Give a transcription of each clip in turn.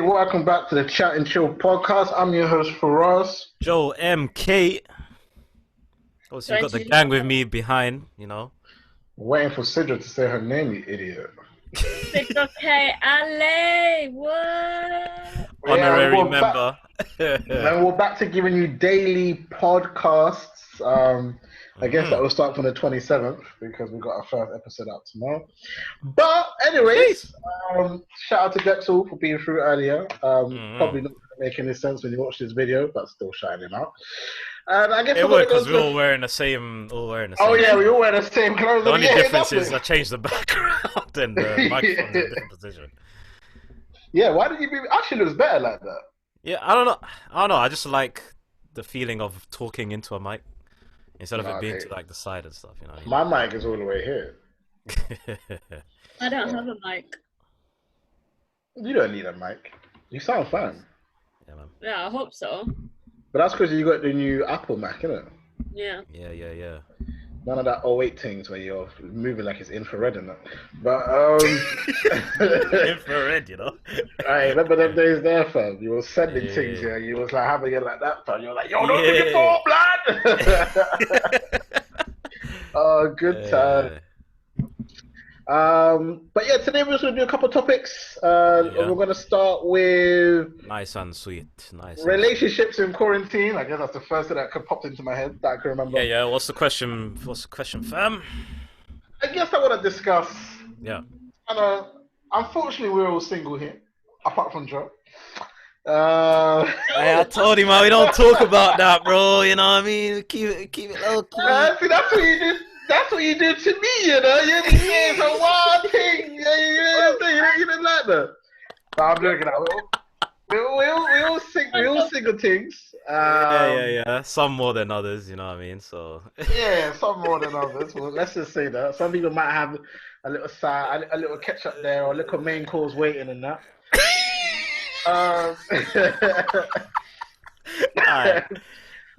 welcome back to the Chat and Chill podcast. I'm your host, Firahs. Joe MK. Also, you got the gang with me behind, you know. Waiting for Sidra to say her name, you idiot. It's okay, Ale. What? Honorary member. And we're back to giving you daily podcasts. I guess that will start from the 27th because we've got our first episode out tomorrow. But anyways, shout out to Dexel for being through earlier. Probably not making any sense when you watch this video, but still shouting him out. And I guess it would because we're all wearing the same. Oh yeah, we all wear the same clothes. The only difference is I changed the background and the microphone's in a different position. Yeah, why did you be? Actually, looks better like that. Yeah, I don't know. I just like the feeling of talking into a mic instead of it being to like the side and stuff. You know. My mic is all the way here. I don't have a mic. You don't need a mic. You sound fine. Yeah, man. Yeah, I hope so. But that's because you got the new Apple Mac, innit? Yeah. Yeah. None of that 08 things where you're moving like it's infrared and that. But infrared, you know. I remember them days there, fam. You were sending things, yeah. You was like having it like that, fam. You're like, yo, don't do it for blood. Oh, good time. But yeah, today we're just gonna do a couple of topics. We're gonna start with nice and sweet, relationships in quarantine. I guess that's the first thing that popped into my head that I can remember. Yeah. What's the question, fam? I guess I want to discuss. Yeah. And unfortunately, we're all single here, apart from Joe. Hey, I told him, man, we don't talk about that, bro. You know what I mean? Keep it low key. See, that's what you did. That's what you did to me, you know. You did it's a wild thing. You didn't like that. But I'm looking at we all single things. Yeah. Some more than others, you know what I mean? So yeah, some more than others. Well, let's just say that some people might have a little side, a little ketchup there, or a little main course waiting and that. But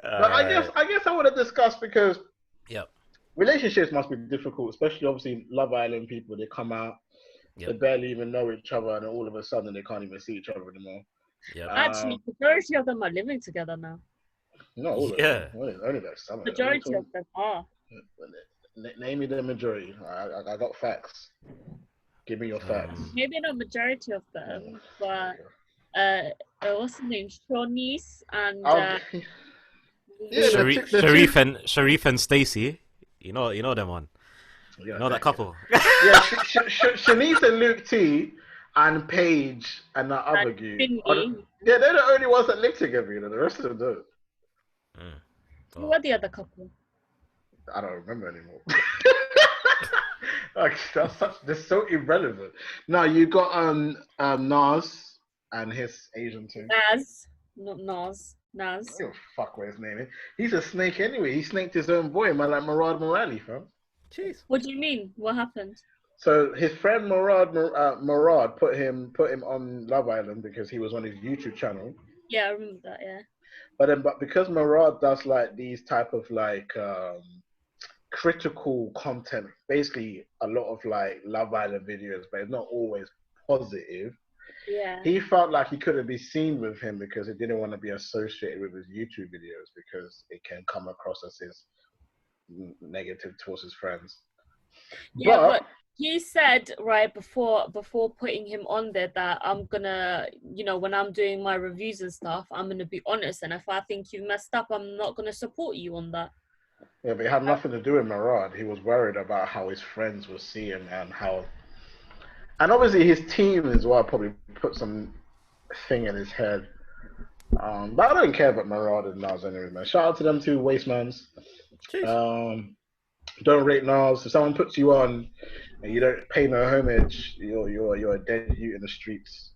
I guess I want to discuss because relationships must be difficult, especially obviously Love Island people. They come out, they barely even know each other, and all of a sudden they can't even see each other anymore. Yeah. Actually, majority of them are living together now. No, all of them. Only like some. Majority of them are. Name me the majority. I got facts. Give me your facts. Maybe not majority of them, but what's the name? Shawnice and Sharif and Stacy. You know them one. You know that couple. Yeah, Shanice and Luke T and Paige and that other dude. Yeah, they're the only ones that live together. You know, the rest of them don't. Who are the other couple? I don't remember anymore. Like, they're so irrelevant. Now you got Nas and his Asian team. Nas, not Nas. Nas. I don't give a fuck what his name is. He's a snake anyway. He snaked his own boy, man, like Murad Morali, fam. Jeez. What do you mean? What happened? So his friend Murad put him on Love Island because he was on his YouTube channel. Yeah, I remember that. Yeah. But because Murad does like these type of like critical content, basically a lot of like Love Island videos, but it's not always positive. Yeah. He felt like he couldn't be seen with him because he didn't want to be associated with his YouTube videos because it can come across as his negative towards his friends. Yeah, but he said right before putting him on there that I'm gonna, when I'm doing my reviews and stuff, I'm gonna be honest, and if I think you've messed up, I'm not gonna support you on that. Yeah, but it had nothing to do with Murad. He was worried about how his friends would see him and obviously his team as well probably put some thing in his head. But I don't care about Murad and Nas anyway, man. Shout out to them two wastemans. Don't rate Nas. If someone puts you on and you don't pay no homage, you're a dead youth in the streets.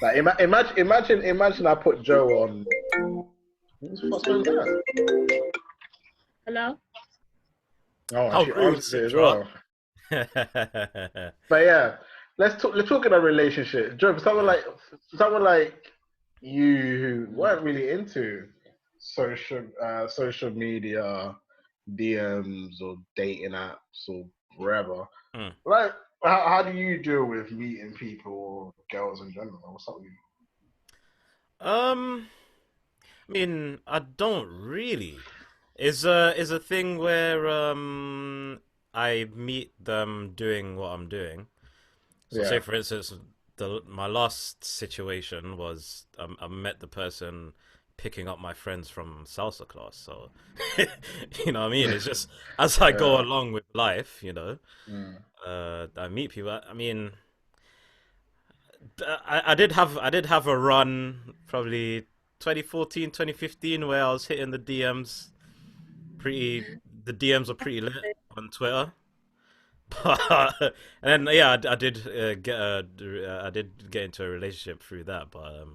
Like imagine I put Joe on. What's going on? Hello? Oh, she answered it as well. But yeah. Let's talk about relationships. Joe, for someone like you who weren't really into social media, DMs or dating apps or wherever, like how do you deal with meeting people or girls in general? What's up with you? I mean, I don't really. Is a thing where I meet them doing what I'm doing. So say Yeah. for instance, my last situation was I met the person picking up my friends from salsa class. So you know what I mean. It's just as I go Yeah. along with life, Mm. I meet people. I mean, I did have a run probably 2014, 2015 where I was hitting the DMs pretty. The DMs are pretty lit on Twitter. And then yeah, I did get into a relationship through that, but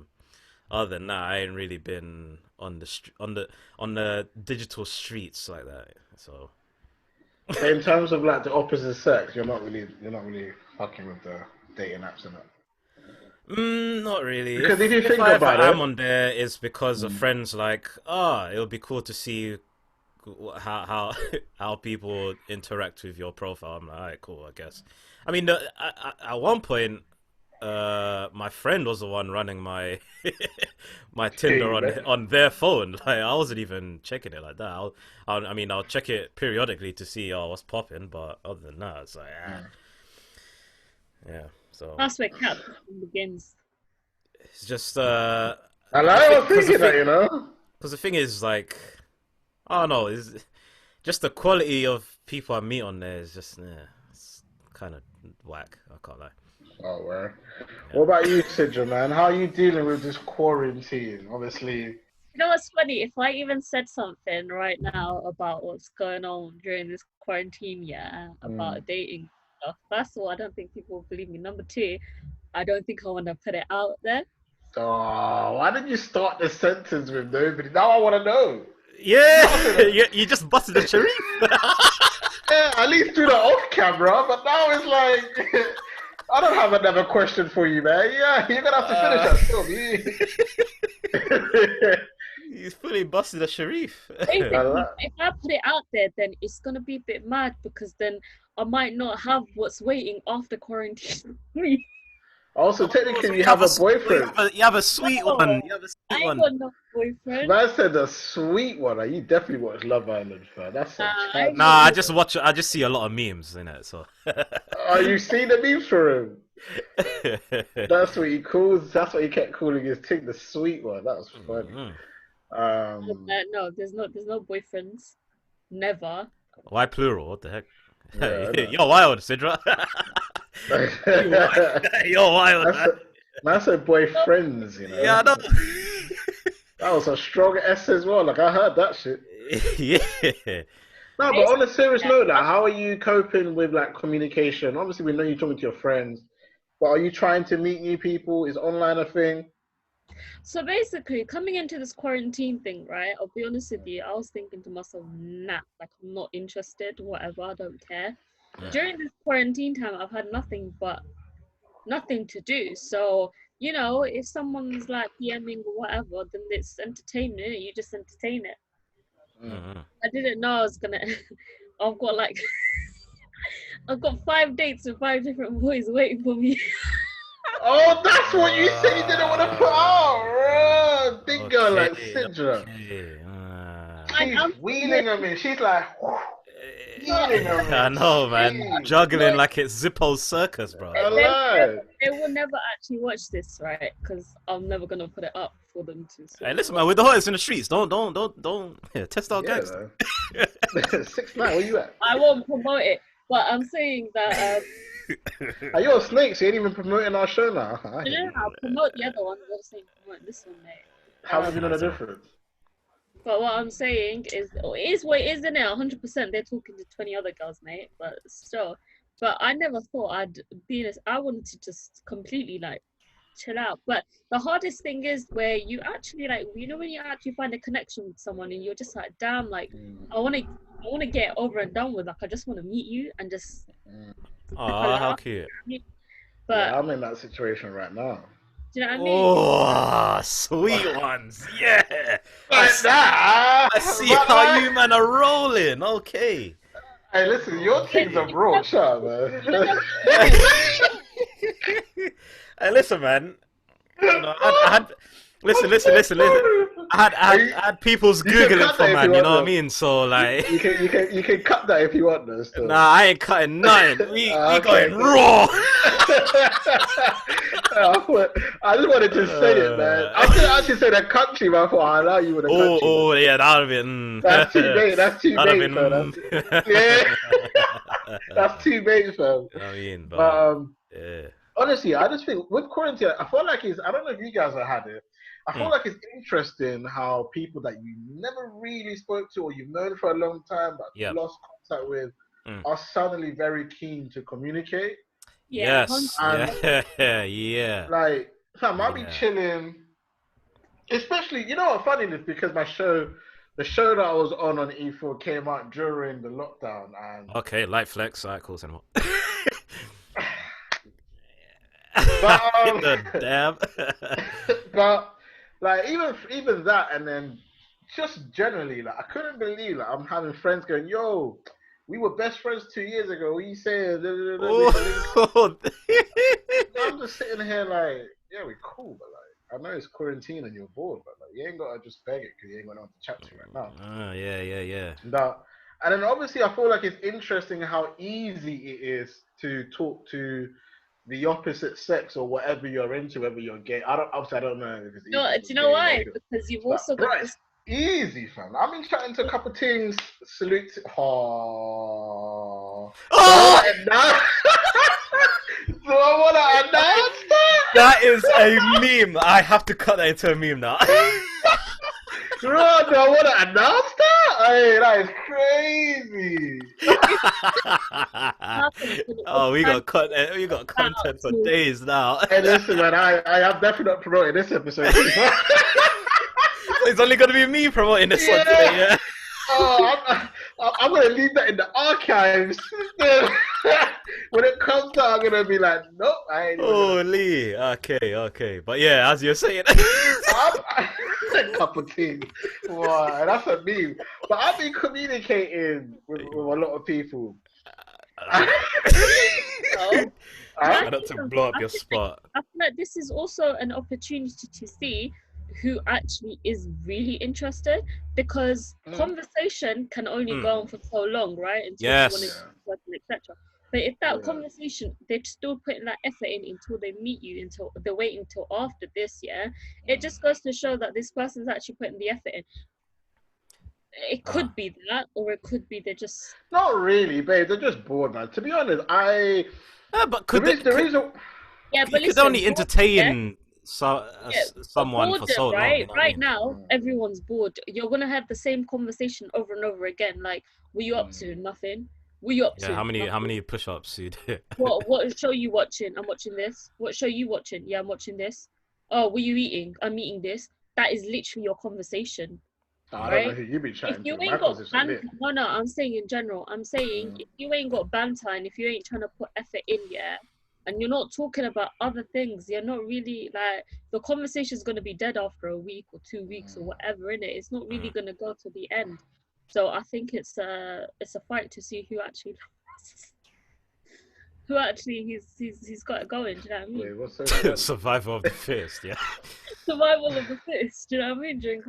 other than that, I ain't really been on the digital streets like that. So In terms of like the opposite sex, you're not really fucking with the dating apps and that. not really. Because if If you if think I ever about am it, on there, it's because of mm, friends like, it'll be cool to see how how people interact with your profile. I'm like, all right, cool, I guess. I mean, at one point, my friend was the one running my my Tinder on their phone. Like I wasn't even checking it like that. I mean, I'll check it periodically to see what's popping, but other than that, it's like mm. yeah. So That's where catfishing begins. it's just I was thinking that, you know. because the thing is like I don't know, is just the quality of people I meet on there is just it's kind of whack. I can't lie. Oh, well. Yeah. What about you, Sidra, man? How are you dealing with this quarantine? Obviously, You know what's funny? If I even said something right now about what's going on during this quarantine, yeah, mm. about dating stuff, first of all, I don't think people will believe me. Number two, I don't think I want to put it out there. Oh, why did you start the sentence with nobody? Now I want to know. You Yeah, gotta say that. you just busted the Sharif. Yeah, at least do that off camera. But now it's like, I don't have another question for you, man. Yeah, you're gonna have to finish uh, that still. he's fully busted the Sharif. Basically, if I put it out there, then it's gonna be a bit mad because then I might not have what's waiting after quarantine. Also, Oh, so technically, you have a boyfriend. you have a sweet one. No, You have a I sweet ain't one. got no boyfriend. Man said a sweet one. You definitely watch Love Island, fam. That's a I ain't Nah, chance. got I no. just watch. I just see a lot of memes in it. So. Oh, you seen the memes for him? That's what he calls. That's what he kept calling his thing, the sweet one. That was funny. Mhm. No, there's no boyfriends. Never. Why plural? What the heck? Yeah, I know. You're wild, Sidra. You're wild, man. Man said boyfriends, you Yeah, I know. know. That was a strong S as well. Like I heard that shit. Yeah. No, but on a serious note, like, how are you coping with like communication? Obviously, we know you're talking to your friends, but are you trying to meet new people? Is online a thing? So basically, coming into this quarantine thing, right? I'll be honest with you. I was thinking to myself, nah, like I'm not interested. Whatever, I don't care. During this quarantine time, I've had nothing to do. So if someone's like DMing or whatever, then it's entertainment. You just entertain it. Mm. Mhm. I didn't know I was gonna. I've got like, I've got 5 dates with 5 different boys waiting for me. Oh, that's what you said you didn't want to put out. Big girl like Okay. Sidra. Okay. She's wheeling them in. She's like, wheeling them I in. know, man. Jeez. Juggling like it's Zippo's circus, bro. Alive. They will never actually watch this, right? Because I'm never gonna put it up for them to. Hey, listen, man. We're the hottest in the streets. Don't test our Yeah, gangster. man. 6ix9ine, where you at? I won't promote it, but I'm saying that Are you a snake? So you ain't even promoting our show now. I'll promote the other one. I'm saying promote this one, mate. How have you known the difference? But what I'm saying is, it is what it is, isn't it? 100%. They're talking to 20 other girls, mate. But still, I never thought I'd be in this. I wanted to just completely like chill out. But the hardest thing is where you actually like, when you actually find a connection with someone and you're just like, damn, like I want to get it over and done with. Like I just want to meet you and just. Oh, how cute. But yeah, I'm in that situation right now. do you know what I mean? Oh, sweet ones. Yeah. Like that. I see how you man are rolling. Okay. Hey, listen, your things are broad. Shut up, man. Hey, listen, man. I Listen. I had people's Googling for man, you know what I mean? So like, you can cut that if you want this. Nah, I ain't cutting nothing. We going cool. raw. I just wanted to say it, man. I was gonna actually say the country, but I thought I'll allow you with the country. Oh, yeah, that would have been. That's too bait. That's too bait, fam. Yeah, that's too bait, fam. I mean, but yeah. Honestly, I just think with quarantine, I feel like I don't know if you guys have had it. I feel like it's interesting how people that you never really spoke to or you've known for a long time but lost contact with are suddenly very keen to communicate. Yes. Yeah. Like, fam, I'll be chilling. Especially, you know what, funny is because the show that I was on Info came out during the lockdown. And okay, light flex. Alright, cool. Send but, damn. But like even that, and then just generally, like I couldn't believe I'm having friends going, "Yo, we were best friends 2 years ago. What you saying?" I'm just sitting here like, yeah, we're cool, but like I know it's quarantine and you're bored, but like you ain't gotta just beg it because you ain't got nothing to chat to right now. Yeah. And then obviously I feel like it's interesting how easy it is to talk to the opposite sex or whatever you're into, whether you're gay. I don't know if it's easy. No, do you know why? Because you've also got this. Easy, fam. I've been chatting to a couple of things. Salute. Do I want to announce that? That is a meme. I have to cut that into a meme now. Bro, do I want to announce that? Hey, that is crazy. Oh, we got content for days now. Hey, listen, man, I have definitely not promoted this episode. It's only gonna be me promoting this one today. Yeah. Oh, I'm gonna leave that in the archives. When it comes out, I'm gonna be like, nope, I ain't. Holy, okay, but yeah, as you're saying, a couple of things. Wow, that's a meme. But I've been communicating with a lot of people. Try not to blow up your spot. I feel like this is also an opportunity to see who actually is really interested, because conversation can only go on for so long, right? Until etc. But if that conversation, they're still putting that effort in until they meet you, until they wait until after this, it just goes to show that this person's actually putting the effort in. It could be that, or it could be they're just not really, babe. They're just bored, man. To be honest, but could the reason? Yeah, but you could only entertain someone for so long. Right now, everyone's bored. You're gonna have the same conversation over and over again. Like, what you up to? Nothing. What you up to? How many push-ups you do? What show you watching? I'm watching this. What show you watching? Yeah, I'm watching this. Oh, what you eating? I'm eating this. That is literally your conversation. I don't know who you be chatting to. No, I'm saying in general. I'm saying if you ain't got banter and if you ain't trying to put effort in, and you're not talking about other things, you're not really like, the conversation's going to be dead after a week or 2 weeks or whatever, innit? It's not really going to go to the end. So I think it's a fight to see who actually he's got it going. Do you know what I mean? Wait, what's that? Survival of the fittest, yeah. Survival of the fittest. Do you know what I mean? During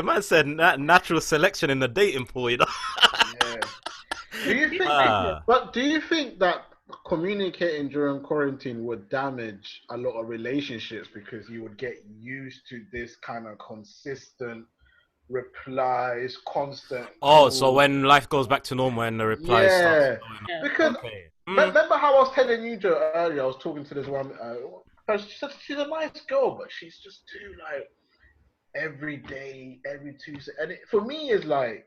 man said natural selection in the dating pool, you know. Yeah. Do you think that communicating during quarantine would damage a lot of relationships because you would get used to this kind of consistent replies, constant. So when life goes back to normal and the replies start. Because remember how I was telling you, Joe, earlier, I was talking to this one, she said she's a nice girl, but she's just too, like, every day, every Tuesday. And for me, it's like,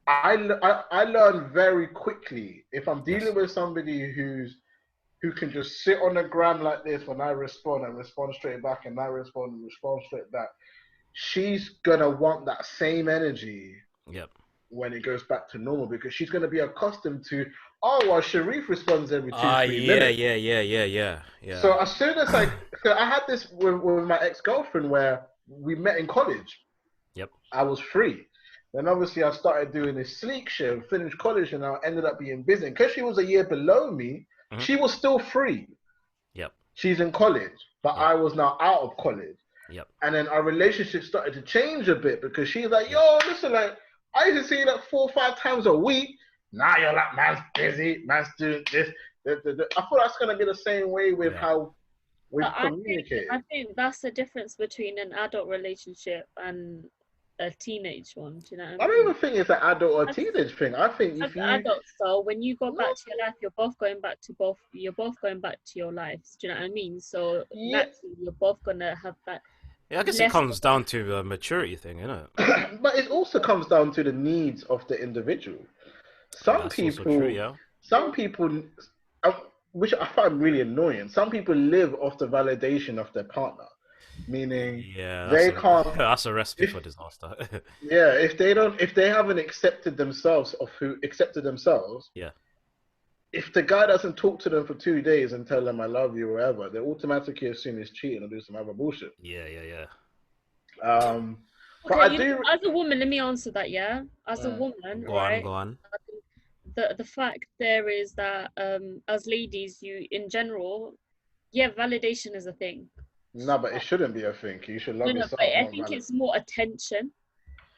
I learn very quickly if I'm dealing with somebody who can just sit on the ground like this when I respond and respond straight back, and I respond and respond straight back. She's gonna want that same energy when it goes back to normal, because she's gonna be accustomed to, Sharif responds every 2-3 minutes. Yeah. So as soon as I had this with my ex-girlfriend where we met in college. I was free. Then obviously I started doing this sleek shit, finished college, and I ended up being busy. Because she was a year below me, she was still free. she's in college, but Yeah. I was now out of college. Yep. And then our relationship started to change a bit because she's like, yo, listen, like, I used to see you like 4 or 5 times a week. Now you're like, man's busy, man's doing this. I thought that's going to be the same way with how we've communicated. I think that's the difference between an adult relationship and a teenage one. Do you know what I mean? I don't even think it's an adult or teenage thing. I think if you adult, so when you go back to your life, you're both going back to your lives. Do you know what I mean? So naturally, you're both gonna have that. Yeah, I guess it comes down to a maturity thing, isn't it? But it also comes down to the needs of the individual. Some people, which I find really annoying. Some people live off the validation of their partner, meaning they can't. That's a recipe for disaster. If they haven't accepted themselves if the guy doesn't talk to them for 2 days and tell them I love you or whatever, they automatically assume he's cheating or do some other bullshit. Yeah. But as a woman, let me answer that. Yeah, as a woman, go on. The fact there is that as ladies, you in general, validation is a thing. No, but it shouldn't be a thing. You should love yourself. But I think it's more attention,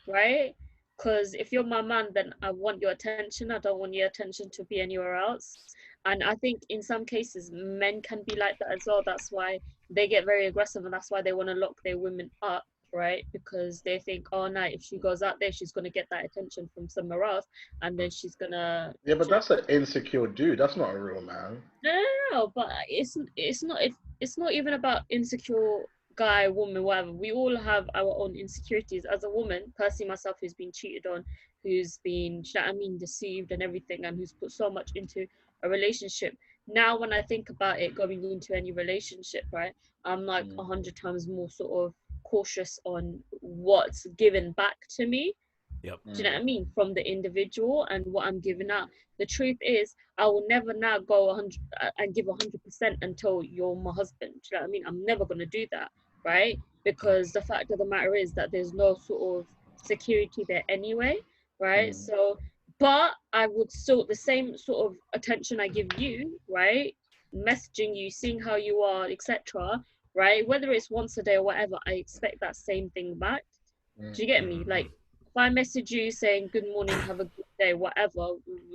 right? Because if you're my man, then I want your attention. I don't want your attention to be anywhere else. And I think in some cases, men can be like that as well. That's why they get very aggressive, and that's why they want to lock their women up, right? Because they think, oh no, if she goes out there, she's going to get that attention from somewhere else, and then she's going to... Yeah, but that's an insecure dude. That's not a real man. No, but it's not even about insecure guy, woman, whatever. We all have our own insecurities. As a woman, personally myself, who's been cheated on, who's been, deceived and everything, and who's put so much into a relationship. Now, when I think about it, going into any relationship, right, I'm like 100 times more sort of cautious on what's given back to me. Yep. Do you know what I mean? From the individual and what I'm giving out. The truth is, I will never now go 100 and give 100% until you're my husband. Do you know what I mean? I'm never going to do that, right? Because the fact of the matter is that there's no sort of security there anyway, right? So, but I would still, the same sort of attention I give you, right? Messaging you, seeing how you are, etc., right? Whether it's once a day or whatever, I expect that same thing back. Do you get me? Like, if I message you saying good morning, have a good day, whatever,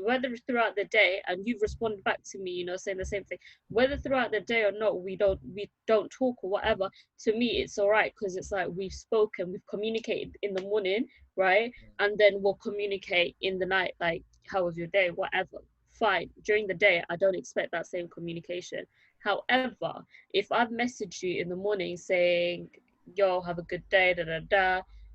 whether throughout the day and you've responded back to me, saying the same thing, whether throughout the day or not, we don't talk or whatever, to me it's all right, because it's like we've spoken, we've communicated in the morning, right? And then we'll communicate in the night, like, how was your day, whatever. Fine. During the day, I don't expect that same communication. However, if I've messaged you in the morning saying, yo, have a good day,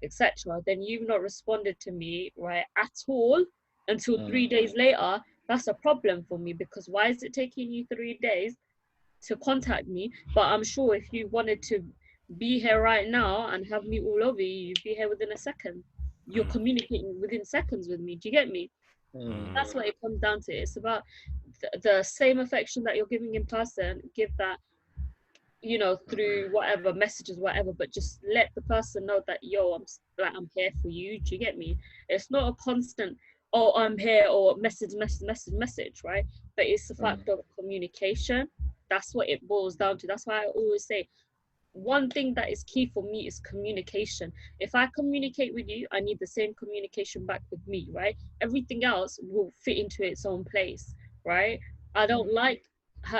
etc., then you've not responded to me, right, at all until 3 days later, that's a problem for me, because why is it taking you 3 days to contact me? But I'm sure if you wanted to be here right now and have me all over you, you'd be here within a second. You're communicating within seconds with me. Do you get me? That's what it comes down to. It's about the same affection that you're giving in person, give that, through whatever messages, whatever, but just let the person know that, yo, I'm here for you. Do you get me? It's not a constant, oh, I'm here, or message, right? But it's the fact of communication. That's what it boils down to. That's why I always say, one thing that is key for me is communication. If I communicate with you, I need the same communication back with me, right? Everything else will fit into its own place, right? I don't like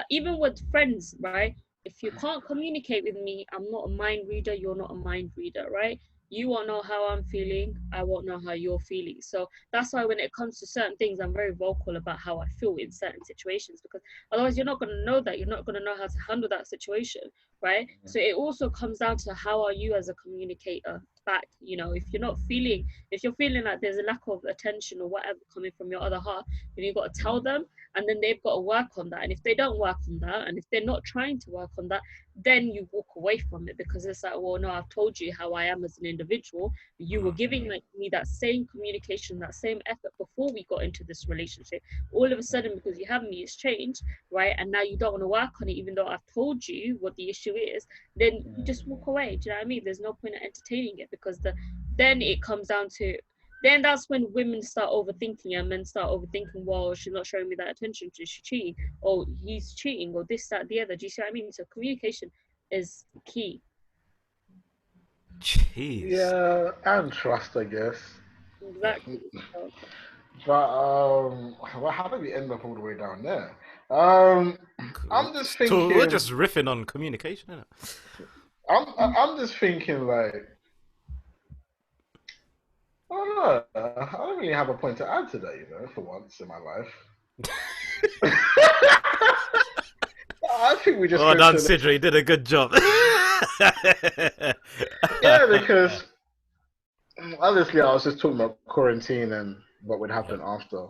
even with friends, right? If you can't communicate with me, I'm not a mind reader, you're not a mind reader, right? You won't know how I'm feeling, I won't know how you're feeling. So that's why when it comes to certain things, I'm very vocal about how I feel in certain situations, because otherwise you're not going to know that, you're not going to know how to handle that situation, right? So it also comes down to how are you as a communicator back. If you're feeling like there's a lack of attention or whatever coming from your other half, then you've got to tell them, and then they've got to work on that. And if they don't work on that, and if they're not trying to work on that, then you walk away from it, because it's like, well, no, I've told you how I am as an individual. You were giving me that same communication, that same effort before we got into this relationship. All of a sudden, because you have me, it's changed, right? And now you don't want to work on it, even though I've told you what the issue is. Then you just walk away. Do you know what I mean? There's no point in entertaining it, because then it comes down to then that's when women start overthinking and men start overthinking, well, she's not showing me that attention, she's cheating, or he's cheating, or this, that, the other. Do you see what I mean? So communication is key. Jeez. Yeah, and trust, I guess. Exactly. But well, how did we end up all the way down there? I'm just thinking. We're just riffing on communication, isn't it? I'm just thinking like, I don't know. I don't really have a point to add to that, you know, for once in my life. I think we just. Well done, Sidra. You did a good job. Yeah, because obviously I was just talking about quarantine and what would happen after.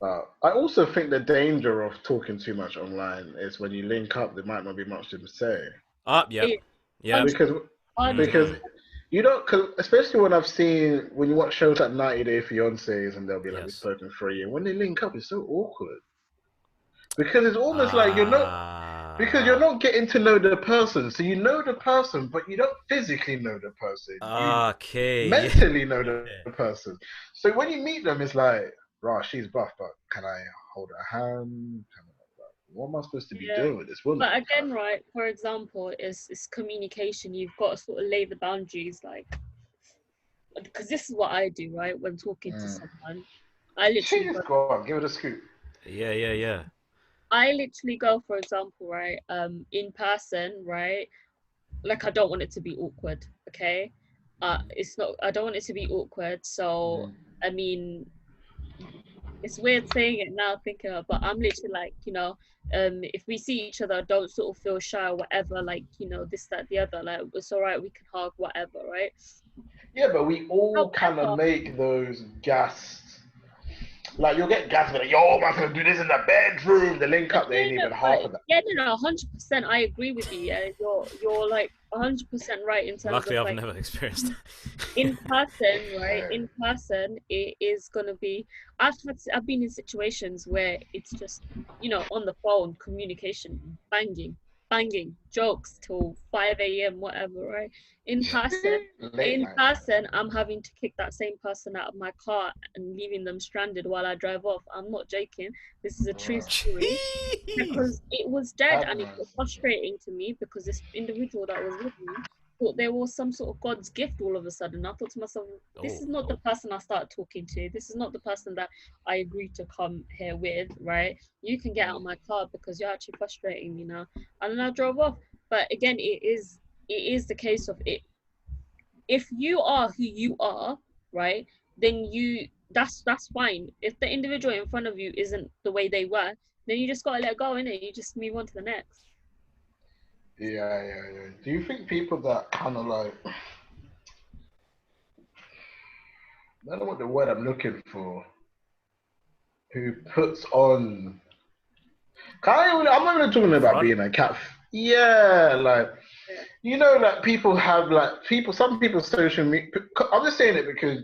But I also think the danger of talking too much online is when you link up, there might not be much to say. Yeah. Because you don't, cause especially when when you watch shows like 90 Day Fiancés and they'll be like, we've spoken for a year. When they link up, it's so awkward. Because it's almost like you're not getting to know the person. So you know the person, but you don't physically know the person. You mentally know the person. So when you meet them, it's like, right, she's buff, but can I hold her hand? What am I supposed to be doing with this woman? But again, right, for example, it's communication. You've got to sort of lay the boundaries, like, because this is what I do, right, when talking to someone. I literally go on, give it a scoop. Yeah. I literally go, for example, right, in person, right, like I don't want it to be awkward, okay? I don't want it to be awkward, so, I mean, it's weird saying it now, thinking of, but I'm literally like, you know, if we see each other, don't sort of feel shy or whatever, like, you know, this, that, the other, like, it's all right, we can hug, whatever, right? Yeah, but we all kind of make those gassed. Like, you'll get gassed, like, yo, man's gonna do this in the bedroom. The link up, they ain't even half of that. Yeah, no, 100%. I agree with you. Yeah, you're like 100% right in terms Luckily, of. I've never experienced that. In person, right? In person, it is gonna be. I've been in situations where it's just, you know, on the phone, communication, banging, jokes till 5 a.m. whatever, right? In person, I'm having to kick that same person out of my car and leaving them stranded while I drive off. I'm not joking. This is a true story. Because it was dead and it was frustrating to me because this individual that was with me thought there was some sort of God's gift all of a sudden. I thought to myself, this is not the person I started talking to. This is not the person that I agreed to come here with, right? You can get out of my car because you're actually frustrating me now. And then I drove off. But again, it is the case of it. If you are who you are, right, then that's fine. If the individual in front of you isn't the way they were, then you just gotta let go, innit? You just move on to the next. Yeah. Do you think people that kind of like, I don't know what the word I'm looking for, who puts on, I'm not even talking about being a cat. Yeah, like, you know, like people have like some people's social media. I'm just saying it because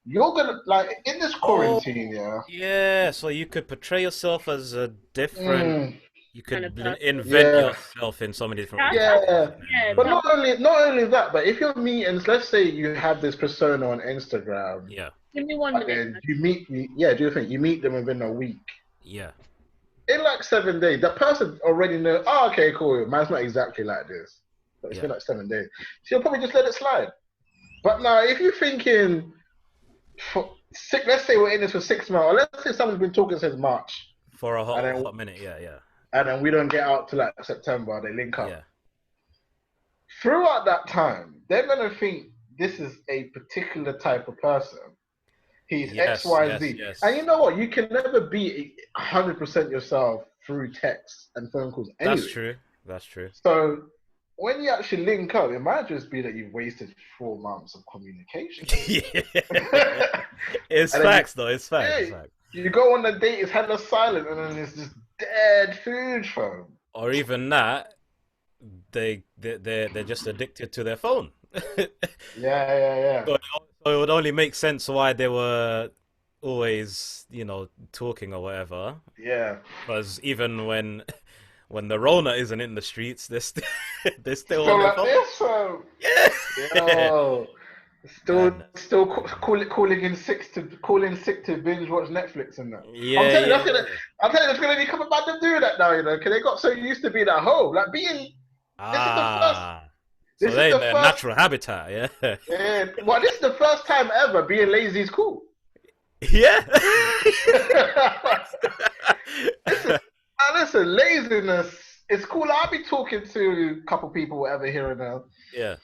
you're gonna like in this quarantine, Yeah, so you could portray yourself as a different. You could invent yourself in so many different ways. Yeah, but not only that, but if you're meeting, let's say you have this persona on Instagram. Yeah. Give me 1 minute. You meet me. Yeah, do you think you meet them within a week? Yeah. In like 7 days, the person already knows. Oh, okay, cool. Man's not exactly like this, but it's been like 7 days. So you'll probably just let it slide. But now, if you're thinking, let's say we're in this for 6 months, or let's say someone's been talking since March for a hot minute, yeah. And then we don't get out till like September, they link up. Yeah. Throughout that time, they're gonna think this is a particular type of person. He's X, Y, Z. Yes. And you know what? You can never be 100% yourself through text and phone calls anyway. That's true. So when you actually link up, it might just be that you've wasted 4 months of communication. It's facts, though. It's facts. You go on a date, it's hella silent, and then it's just dead food phone. Or even that, they're just addicted to their phone. Yeah. So it would only make sense why they were always, you know, talking or whatever. Yeah. Because even when the Rona isn't in the streets, they're still on their phone. Yo, Madness. calling sick to binge watch Netflix and that. I'm Yeah, telling you, yeah, yeah. I'm telling you, it's gonna become about them doing that now, you know, because they got so used to being at home, like being. This is the first. Ah, so This is they're in the their first. natural habitat. Yeah. Yeah, well, this is the first time ever being lazy is cool. Yeah. listen, listen, laziness is cool. I'll be talking to a couple people, whatever, here and there. Yeah.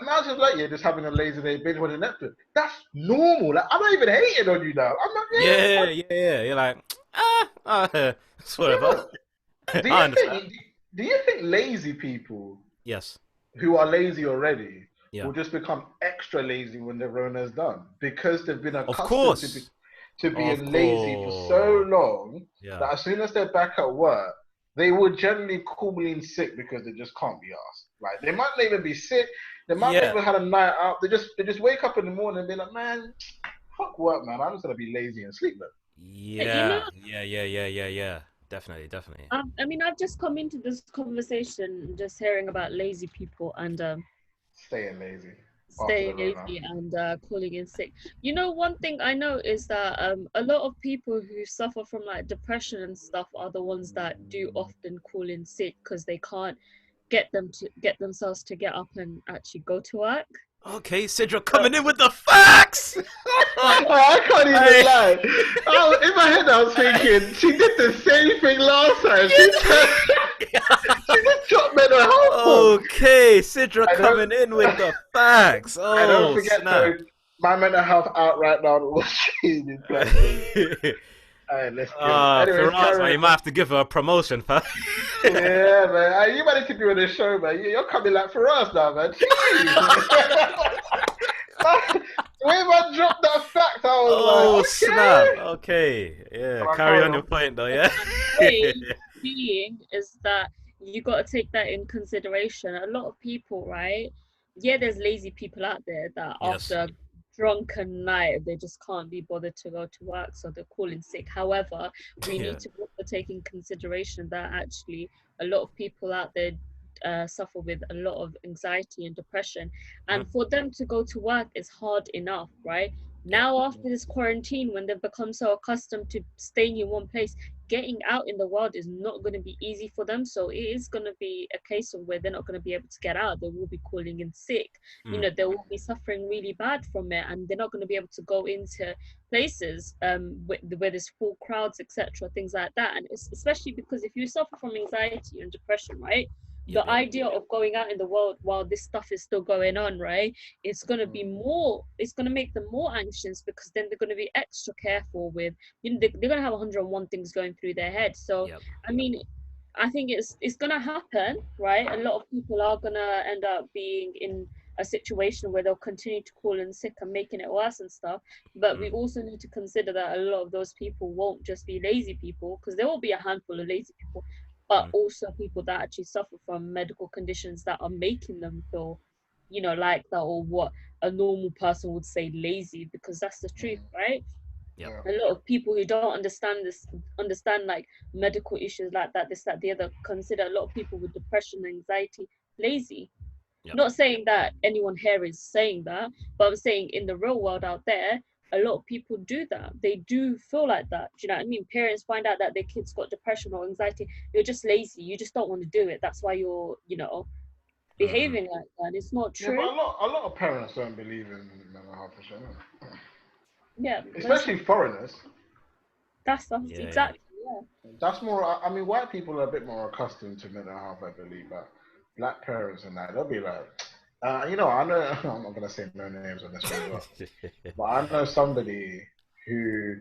Imagine like you're just having a lazy day, binge watching Netflix. That's normal. Like I'm not even hating on you now. I'm not. Yeah, Yeah. yeah, yeah. You're like, it's whatever. Do I you understand. think? Do you think lazy people Yes. who are lazy already Yeah. will just become extra lazy when the Rona's done because they've been Of accustomed course. to Of being lazy for so course. long Yeah. that as soon as they're back at work, they would generally call in sick because they just can't be asked. Like they might not even be sick, they might not Yeah. even had a night out. They just wake up in the morning and be like, man, fuck work, man. I'm just gonna be lazy and sleep, man. You know, Yeah. Yeah. Yeah. Yeah. Yeah. Yeah. Definitely. Definitely. I mean, I've just come into this conversation just hearing about lazy people and Staying lazy after the staying Rona. lazy and calling in sick. You know, one thing I know is that a lot of people who suffer from like depression and stuff are the ones that do often call in sick because they can't get themselves to get up and actually go to work. Okay, Sidra coming in with the facts. I can't even Hey. lie. In my head, I was thinking she did the same thing last time. She just dropped mental health bombs. Okay, Sidra I don't, coming in with the facts. I don't Oh, forget snap. though. My mental health out right now. Was she's in plenty. All right, let's get it. Anyways, Firahs, man, carry you on. might have to give her a promotion, fam. Yeah, man. You might need to be on the show, man. You're coming like for us now, man. Jeez. When I dropped that fact, I was Oh, like, snap. okay. Okay, yeah, Come on, carry carry on your on. point, though, yeah? Point being is that you got to take that in consideration. A lot of people, right? Yeah, there's lazy people out there that after Yes. a drunken night they just can't be bothered to go to work, so they're calling sick. However, we Yeah. need to also take in consideration that actually a lot of people out there suffer with a lot of anxiety and depression, and Mhm. for them to go to work is hard enough, right? Yep. Now after this quarantine, when they've become so accustomed to staying in one place, getting out in the world is not going to be easy for them. So it is going to be a case of where they're not going to be able to get out. They will be calling in sick. You Mm. know, they will be suffering really bad from it, and they're not going to be able to go into places where there's full crowds, etc., things like that. And it's especially because if you suffer from anxiety and depression, right? Yep, The yep. idea of going out in the world while this stuff is still going on, right? It's going to be more, it's going to make them more anxious because then they're going to be extra careful with, you know, they're going to have 101 things going through their head. So Yep. I mean, I think it's going to happen, right? A lot of people are going to end up being in a situation where they'll continue to call in sick and making it worse and stuff. But we Mm. also need to consider that a lot of those people won't just be lazy people, because there will be a handful of lazy people, but Mm. also people that actually suffer from medical conditions that are making them feel, you know, like that, or what a normal person would say lazy, because that's the truth, right? Yep. Yeah. A lot of people who don't understand like medical issues like that, this, that, the other, consider a lot of people with depression and anxiety lazy. Yep. Not saying that anyone here is saying that, but I'm saying in the real world out there, a lot of people do that. They do feel like that. Do you know what I mean? Parents find out that their kids got depression or anxiety. You're just lazy. You just don't want to do it. That's why you're, you know, Mm. behaving like that. It's not Yeah, but true. a lot of parents don't believe in mental health and shit, Yeah, especially foreigners. that's Yeah, yeah. exactly, yeah. That's more. I mean, white people are a bit more accustomed to mental health, I believe. But black parents and that, they'll be like, I know. I'm not gonna say no names on this one as well, but I know somebody who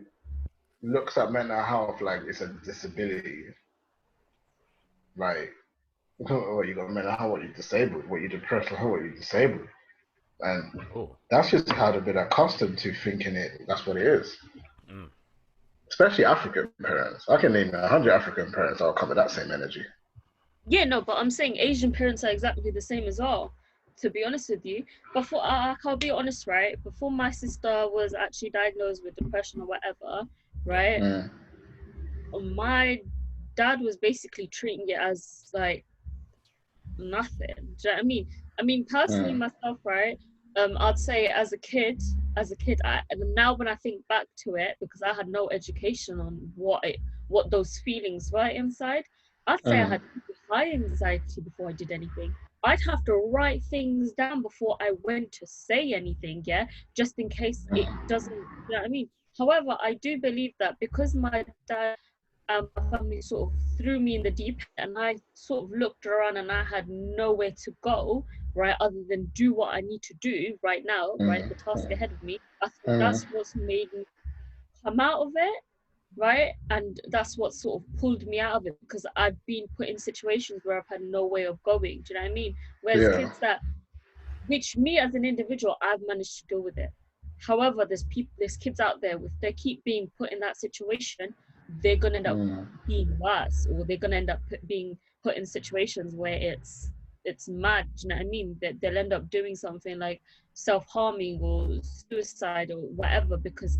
looks at mental health like it's a disability. Like, what you got mental health? What you disabled? What you depressed? What you disabled? And Oh. that's just how they've been accustomed to thinking it. That's what it is. Mm. Especially African parents. I can name 100 African parents that'll come with that same energy. Yeah, no, but I'm saying Asian parents are exactly the same as well, to be honest with you. Before, I'll be honest, right? Before my sister was actually diagnosed with depression or whatever, Yep. right? Mm. My dad was basically treating it as like nothing. Do you know what I mean? I mean, personally, Mm. myself, right? I'd say as a kid, and now when I think back to it, because I had no education on what those feelings were inside, I'd say I had high anxiety before I did anything. I'd have to write things down before I went to say anything, yeah, just in case it doesn't, you know what I mean? However, I do believe that because my dad and my family sort of threw me in the deep end, and I sort of looked around and I had nowhere to go, right, other than do what I need to do right now, right, the task ahead of me. I think that's what's made me come out of it, right? And that's what sort of pulled me out of it, because I've been put in situations where I've had no way of going. Do you know what I mean? Whereas kids that, which me as an individual, I've managed to deal with it. However, there's kids out there, if they keep being put in that situation, they're gonna end up being worse, or they're gonna end up being put in situations where it's mad. Do you know what I mean? That they'll end up doing something like self-harming or suicide or whatever, because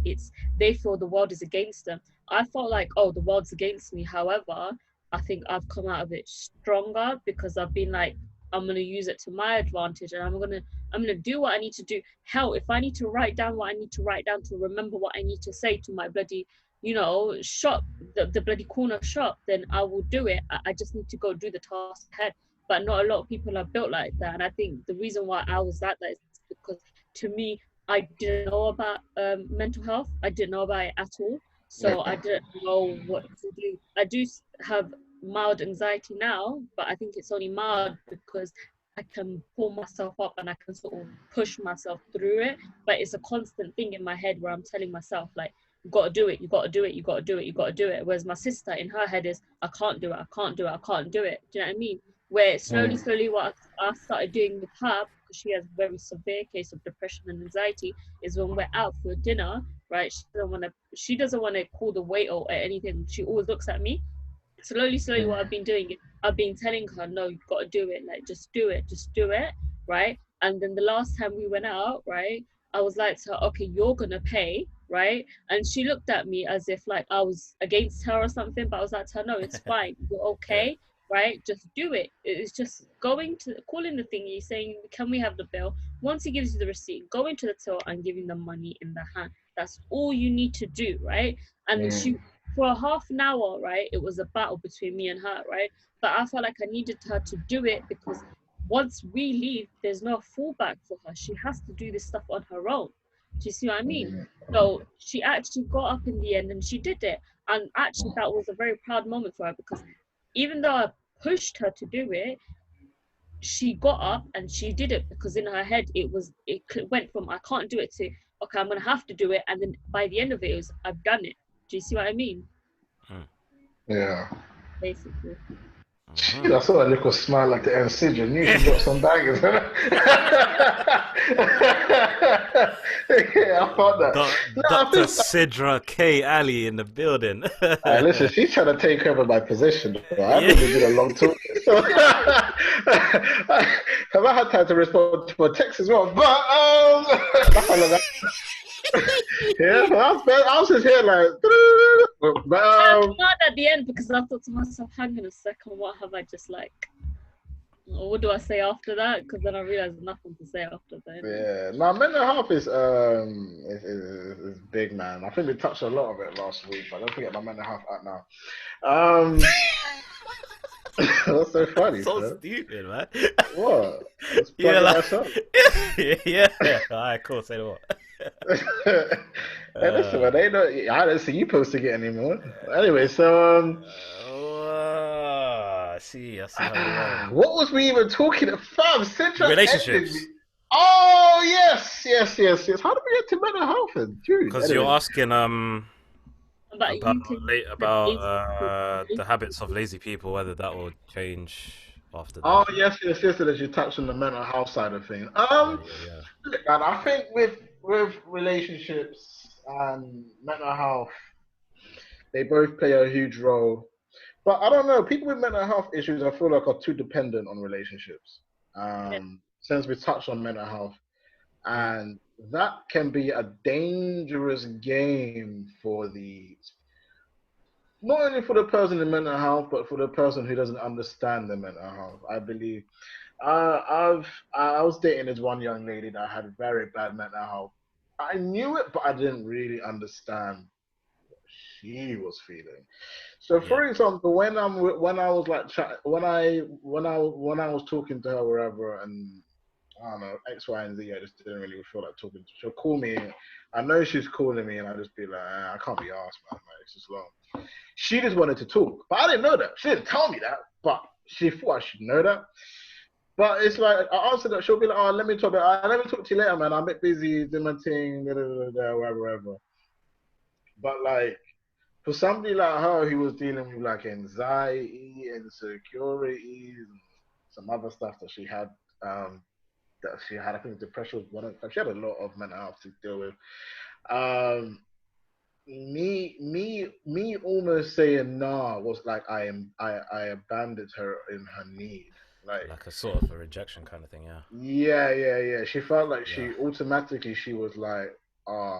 they feel the world is against them. I felt like, oh, the world's against me. However, I think I've come out of it stronger, because I've been like, I'm gonna use it to my advantage, and I'm gonna do what I need to do. Hell, if I need to write down what I need to write down to remember what I need to say to my bloody, shop, the bloody corner shop, then I will do it. I just need to go do the task ahead. But not a lot of people are built like that, and I think the reason why I was like that is because, to me, I didn't know about mental health. I didn't know about it at all, so I didn't know what to do. I do have mild anxiety now, but I think it's only mild because I can pull myself up and I can sort of push myself through it. But it's a constant thing in my head where I'm telling myself, like, you got to do it, you got to do it, you got to do it, you got to do it. Whereas my sister, in her head, is, I can't do it, I can't do it, I can't do it. Do you know what I mean? Where slowly what I started doing with her, because she has a very severe case of depression and anxiety, is when we're out for dinner, right, she doesn't want to call the waiter or anything. She always looks at me. Slowly what I've been doing, I've been telling her, no, you've got to do it, like, just do it, right? And then the last time we went out, right, I was like to her, okay, you're gonna pay, right? And she looked at me as if like I was against her or something, but I was like to her, no, it's fine, you're okay, right? Just do it. It's just calling the thingy, saying, can we have the bill? Once he gives you the receipt, go into the till and giving the money in the hand. That's all you need to do, right? And then she, for a half an hour, right, it was a battle between me and her, right? But I felt like I needed her to do it, because once we leave, there's no fallback for her. She has to do this stuff on her own. Do you see what I mean? So she actually got up in the end and she did it. And actually, that was a very proud moment for her, because even though I pushed her to do it, she got up and she did it, because in her head it went from I can't do it to, okay, I'm gonna have to do it, and then by the end of it was, I've done it. Do you see what I mean? Yeah. Basically. Shit, I saw that little smile like the end. Sidra knew she got some bangers. Yeah, I thought that. Dr. Sidra K. Ali in the building. Listen, she's trying to take over my position. I've been doing a long talk. So have I had time to respond to a text as well? But yeah, I was just here like. But I'm not at the end, because I thought to myself, hang on a second, what have I just like? What do I say after that? Because then I realized nothing to say after that. Yeah, now mental health is big, man. I think we touched a lot of it last week, but don't forget my mental health out now. What's so funny? So stupid, man. What? Let's plug myself. Yeah. All right, cool. Say the what? Hey, listen, man, I don't see you posting it anymore. Anyway, so I see how what was we even talking about? Fam, relationships. Oh yes. How did we get to mental health then? Because you're asking about lazy the habits of lazy people, whether that will change after that. Oh yes, that you touched on the mental health side of things. And I think with relationships and mental health, they both play a huge role. But I don't know, people with mental health issues, I feel like, are too dependent on relationships. Since we touched on mental health, and that can be a dangerous game for not only for the person in mental health, but for the person who doesn't understand the mental health. I believe I was dating this one young lady that had very bad mental health. I knew it, but I didn't really understand what she was feeling. So, Yeah. for example, when I was like when I was talking to her wherever, and I don't know X, Y, and Z, I just didn't really feel like talking. She'll call me. I know she's calling me, and I just be like, I can't be asked, man. Like, it's just long. She just wanted to talk, but I didn't know that. She didn't tell me that, but she thought I should know that. But it's like I answered that. She'll be like, "Oh, let me talk to you later, man. I'm a bit busy doing my thing, whatever, whatever." But like for somebody like her who was dealing with like anxiety, insecurities, and some other stuff that she had, I think depression was one of them. She had a lot of mental health to deal with. Um, me almost saying nah was like I abandoned her in her need. Like Like a sort of a rejection kind of thing. Yeah. yeah. She felt like Yeah. she was like,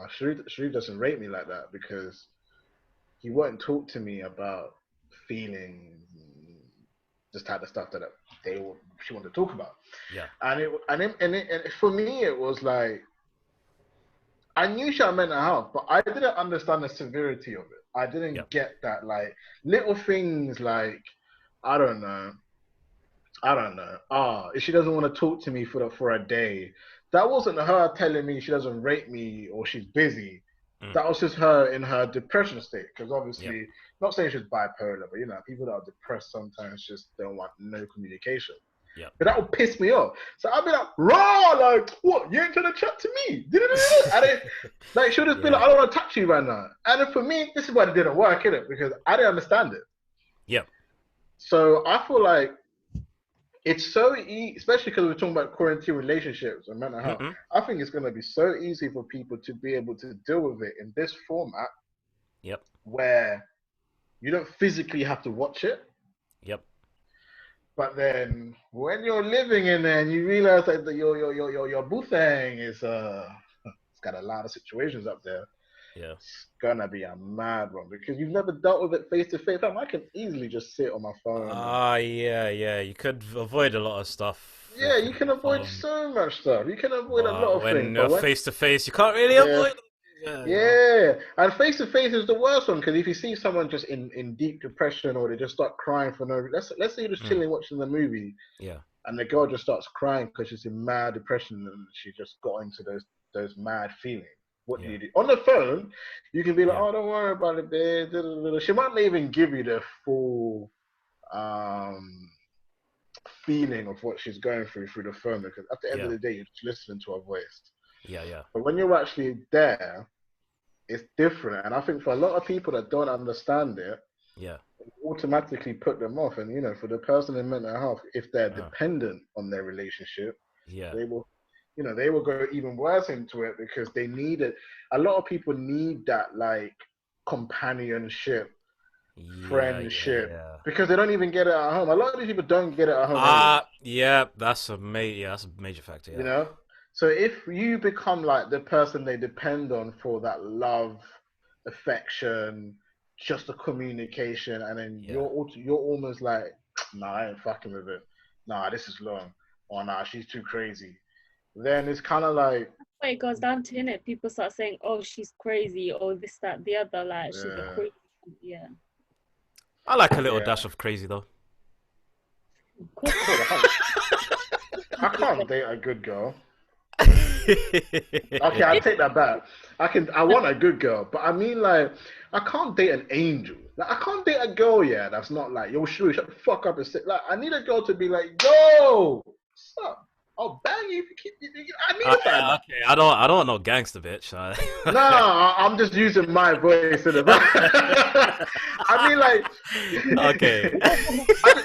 Sharif doesn't rate me like that because he won't talk to me about feelings, just type of stuff that she wanted to talk about. Yeah. And for me it was like I knew she had mental health, but I didn't understand the severity of it. I Yeah. didn't get that like little things like I don't know. I don't know. If she doesn't want to talk to me for a day, that wasn't her telling me she doesn't rate me or she's busy. Mm. That was just her in her depression state. Because Yep. obviously, not saying she's bipolar, but people that are depressed sometimes just don't want no communication. Yep. But that would piss me off. So I'd be like, raw, like, what? You ain't trying to chat to me? And then, like, she'll just be like, Yeah. I don't want to touch you right now. And then for me, this is why it didn't work, innit? Because I didn't understand it. Yep. So I feel like it's so easy, especially because we're talking about quarantine relationships and mental health. Mm-mm. I think it's going to be so easy for people to be able to deal with it in this format Yep. where you don't physically have to watch it. Yep. But then when you're living in there and you realize that your boo thing is it's got a lot of situations up there. Yeah. It's gonna be a mad one because you've never dealt with it face to face. I can easily just sit on my phone and Yeah. You could avoid a lot of stuff yeah, from you can the avoid phone, so much stuff. You can avoid a lot but of things. when But when face to face, you can't really yeah, avoid. Yeah. yeah, and face to face is the worst one because if you see someone just in deep depression or they just start crying for no, let's say you're just Mm. chilling watching the movie Yeah. and the girl just starts crying because she's in mad depression and she just got into those mad feelings. What do Yeah. you do? On the phone, you can be like, Yeah. "Oh, don't worry about it, babe." She might not even give you the full um, feeling of what she's going through the phone because at the end of Yeah. the day, you're just listening to her voice. Yeah. Yeah. But when you're actually there, it's different. And I think for a lot of people that don't understand it, Yeah. automatically put them off. And for the person in mental health, if they're Uh, dependent on their relationship, yeah. they will, they will go even worse into it because they need it. A lot of people need that like companionship, friendship, Yeah. because they don't even get it at home. A lot of these people don't get it at home anyways. Yeah. That's a major factor. You Yeah. know, so if you become like the person they depend on for that love, affection, just the communication, and then Yeah. you're almost like, nah, I ain't fucking with it. Nah, this is long. Or nah, she's too crazy. Then it's kind of like, When it goes down to it, people start saying, "Oh, she's crazy," or this, that, the other. Like she's a yeah, crazy. Yeah. I like a little yeah. dash of crazy though. Of course. Cool, I can't date a good girl. Okay, I take that back. I want a good girl, but I mean like I can't date an angel. Like I can't date a girl, yeah, that's not like, yo, shut the fuck up and sit. Like I need a girl to be like, yo, what's up? I'll bang you if you keep I need a Yeah, fan. okay. I don't want no gangster bitch. No, I'm just using my voice in the back. I mean like Okay.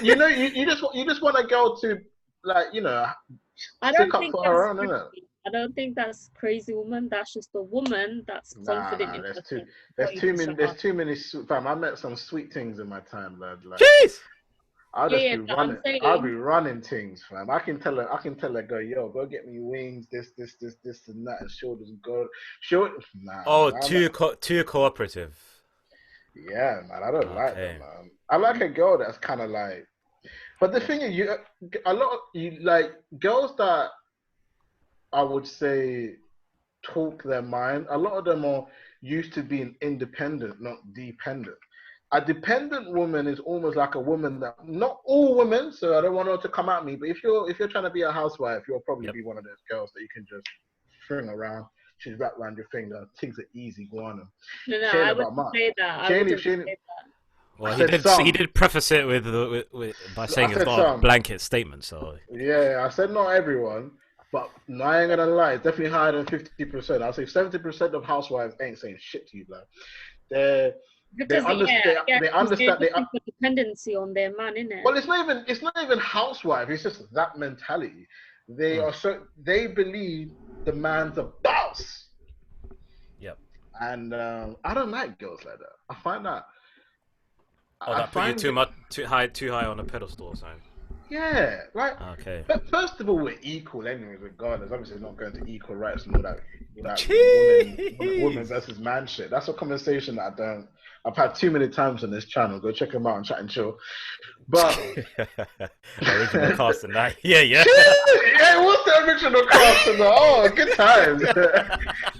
you just want a girl to like, I stick don't up think for that's her own, innit? crazy. I don't think that's crazy woman. That's just a woman that's confident Nah, in there's too herself. there's Got you too to many shut there's up. too many fam. I met some sweet things in my time, lad. Like Jeez. Yeah, but I'm I'll be saying, running things, fam. I can tell her go, yo, go get me wings, this and that, and she'll just go. She'll nah, Oh, man. too cooperative. Yeah, man. I don't like them, Okay. man. I like a girl that's kind of like But the thing is, a lot of you like girls that I would say talk their mind. A lot of them are used to being independent, not dependent. A dependent woman is almost like a woman that not all women. So I don't want her to come at me, but if you're trying to be a housewife, you'll probably be one of those girls that you can just fling around. She's wrapped around your finger. Things are easy. Go on. No, I wouldn't say that. I wouldn't say that. Well, he did preface it with by saying it's not a blanket statement. So yeah, I said not everyone, but I ain't gonna lie, it's definitely higher than 50%. I'll say 70% of housewives ain't saying shit to you, blood. They understand. They understand. They put dependency on their man, innit? Well, it's not even housewife. It's just that mentality. They are so they believe the man's a boss. Yep. And I don't like girls like that. I find that. That put you too high on a pedestal or something. Yeah, like. Okay. But first of all, we're equal anyway, regardless. Obviously, it's not going to equal rights and all that woman versus man shit. That's a conversation that I've had too many times on this channel. Go check them out and chat and chill. But original cast and that. Yeah. Yeah, what's the original cast and that? Oh, good times.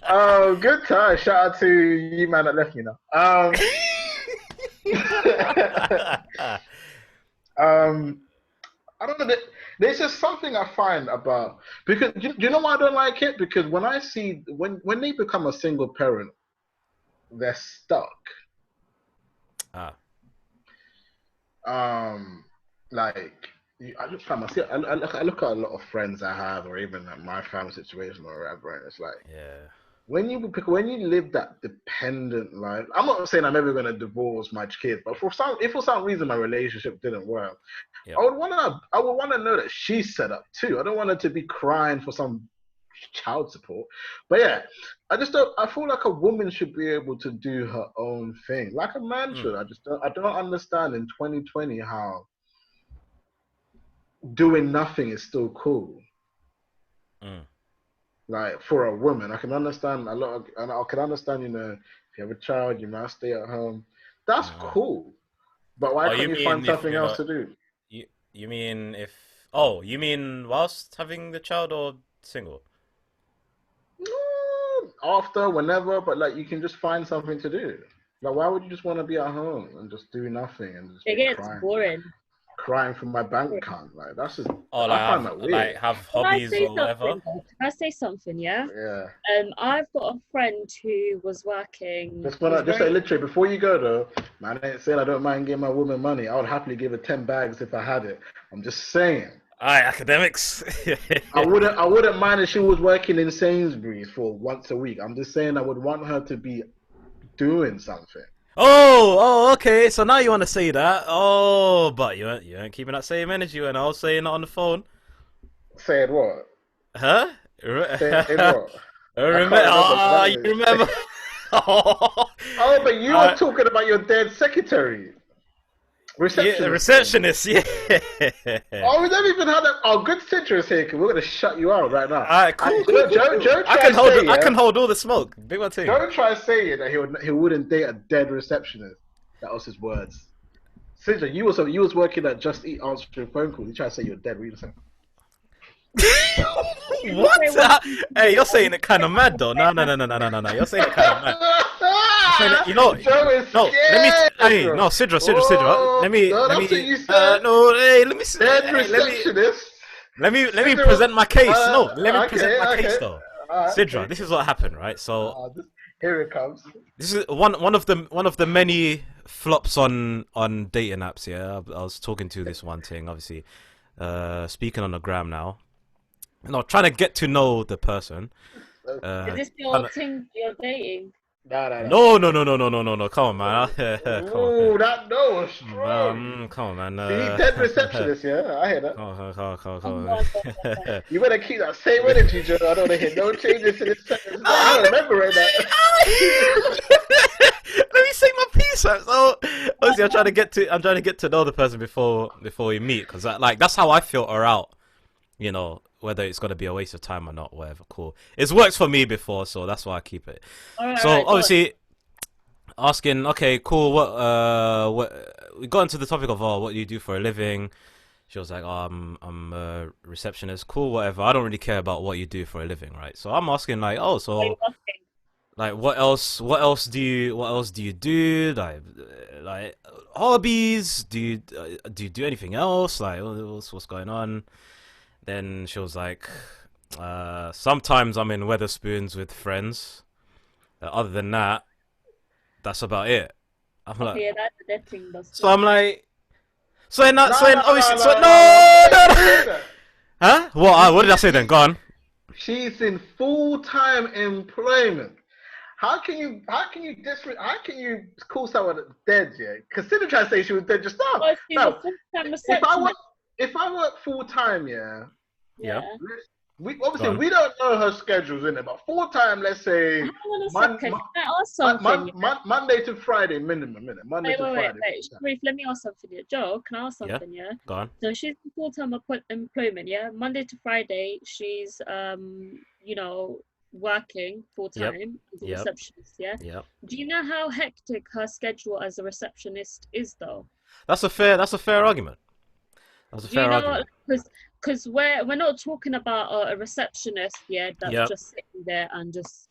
Oh, good times. Shout out to you, man, that left me now. I don't know. There's just something I find about because you know why I don't like it? Because when I see when they become a single parent, they're stuck. Like I look at a lot of friends I have, or even like my family situation or whatever, and it's like when you live that dependent life, I'm not saying I'm ever gonna divorce my kids, but if for some reason my relationship didn't work, I would wanna know that she's set up too. I don't want her to be crying for some child support. But yeah, I feel like a woman should be able to do her own thing, like a man should. I don't understand in 2020 how doing nothing is still cool. Like for a woman, I can understand and I can understand, if you have a child, you might stay at home. That's cool. But why can't you find something else to do? You mean you mean whilst having the child or single? After, whenever, but like you can just find something to do. Like why would you just want to be at home and just do nothing and just it gets boring. Crying from my bank account, like that's just. I find that weird. Like have hobbies or whatever. Can I say something? Yeah. Yeah. I've got a friend who was working. Just say literally before you go though, man. I ain't saying I don't mind giving my woman money. I would happily give her 10 bags if I had it. I'm just saying. Alright, academics. I wouldn't mind if she was working in Sainsbury's for once a week. I'm just saying I would want her to be doing something. Oh, okay. So now you want to say that? Oh, but you ain't keeping that same energy when I was saying it on the phone. Saying what? Huh? Saying what? You remember? Oh, but you were talking about your dead secretary. Receptionist. Yeah, receptionist, yeah. Oh, we never even had that. Oh, good Sidra is here because we're going to shut you out right now. Alright, cool. Joe I can hold all the smoke. Big one too. Don't try saying that he wouldn't date a dead receptionist. That was his words. Sidra, you was working at Just Eat answering phone calls. You try to say you're dead. What are you saying? What? Hey, you're saying it kind of mad though. No. You're saying it kind of mad. You know, no. Sidra. Let me present my case. Let me present my case though. Sidra, this is what happened, right? So here it comes. This is one of the many flops on dating apps. Yeah, I was talking to this one thing, obviously, speaking on the gram now. Trying to get to know the person. Is this your thing you're dating? No. Come on, man. Ooh, that no was strong. Come on, man. See, dead receptionist, yeah? I hear that. Come on. You better keep that same energy, Joe. I don't want to hear no changes to this sentence. I don't remember that. Let me say my piece. So, obviously, I'm trying to get to know the person before we meet, because that's how I filter out, whether it's going to be a waste of time or not, whatever, cool. It's worked for me before, so that's why I keep it. Obviously, asking, okay, cool, what we got into the topic of, what do you do for a living? She was like, "Oh, I'm a receptionist. Cool, whatever. I don't really care about what you do for a living, right?" So I'm asking like, "Oh, so like what else? What else do you do? Like hobbies? Do you do anything else? Like what's going on?" Then she was like, "Sometimes I'm in Weatherspoons with friends. Other than that, that's about it." I'm like, yeah, that's the thing. so I'm like, so in that, No, so in no, obviously, no, so no, no, no, no. no, Why did you say no. that? Huh? What did I say then? Go on. She's in full-time employment. How can you call someone dead? Yeah, because Sidra tried to say she was dead just now. Oh, she's a No, full-time if I work receptionist. if I work full-time, yeah, Yeah. we Go obviously on. we don't know her schedules in it, but full-time, let's say Hang on a second. Can I ask Mon, something? Monday to Friday minimum, minute. Monday to Friday. Wait. Sharif, let me ask something here. Joe, can I ask Yeah. something, yeah? Go on. So she's in full-time employment, yeah? Monday to Friday, she's, you know, working full-time as a Yep. receptionist, yeah? Yep. Do you know how hectic her schedule as a receptionist is, though? That's a fair argument. That's a Do you fair know argument. because we're not talking about a receptionist, yeah, that's Yep. just sitting there and just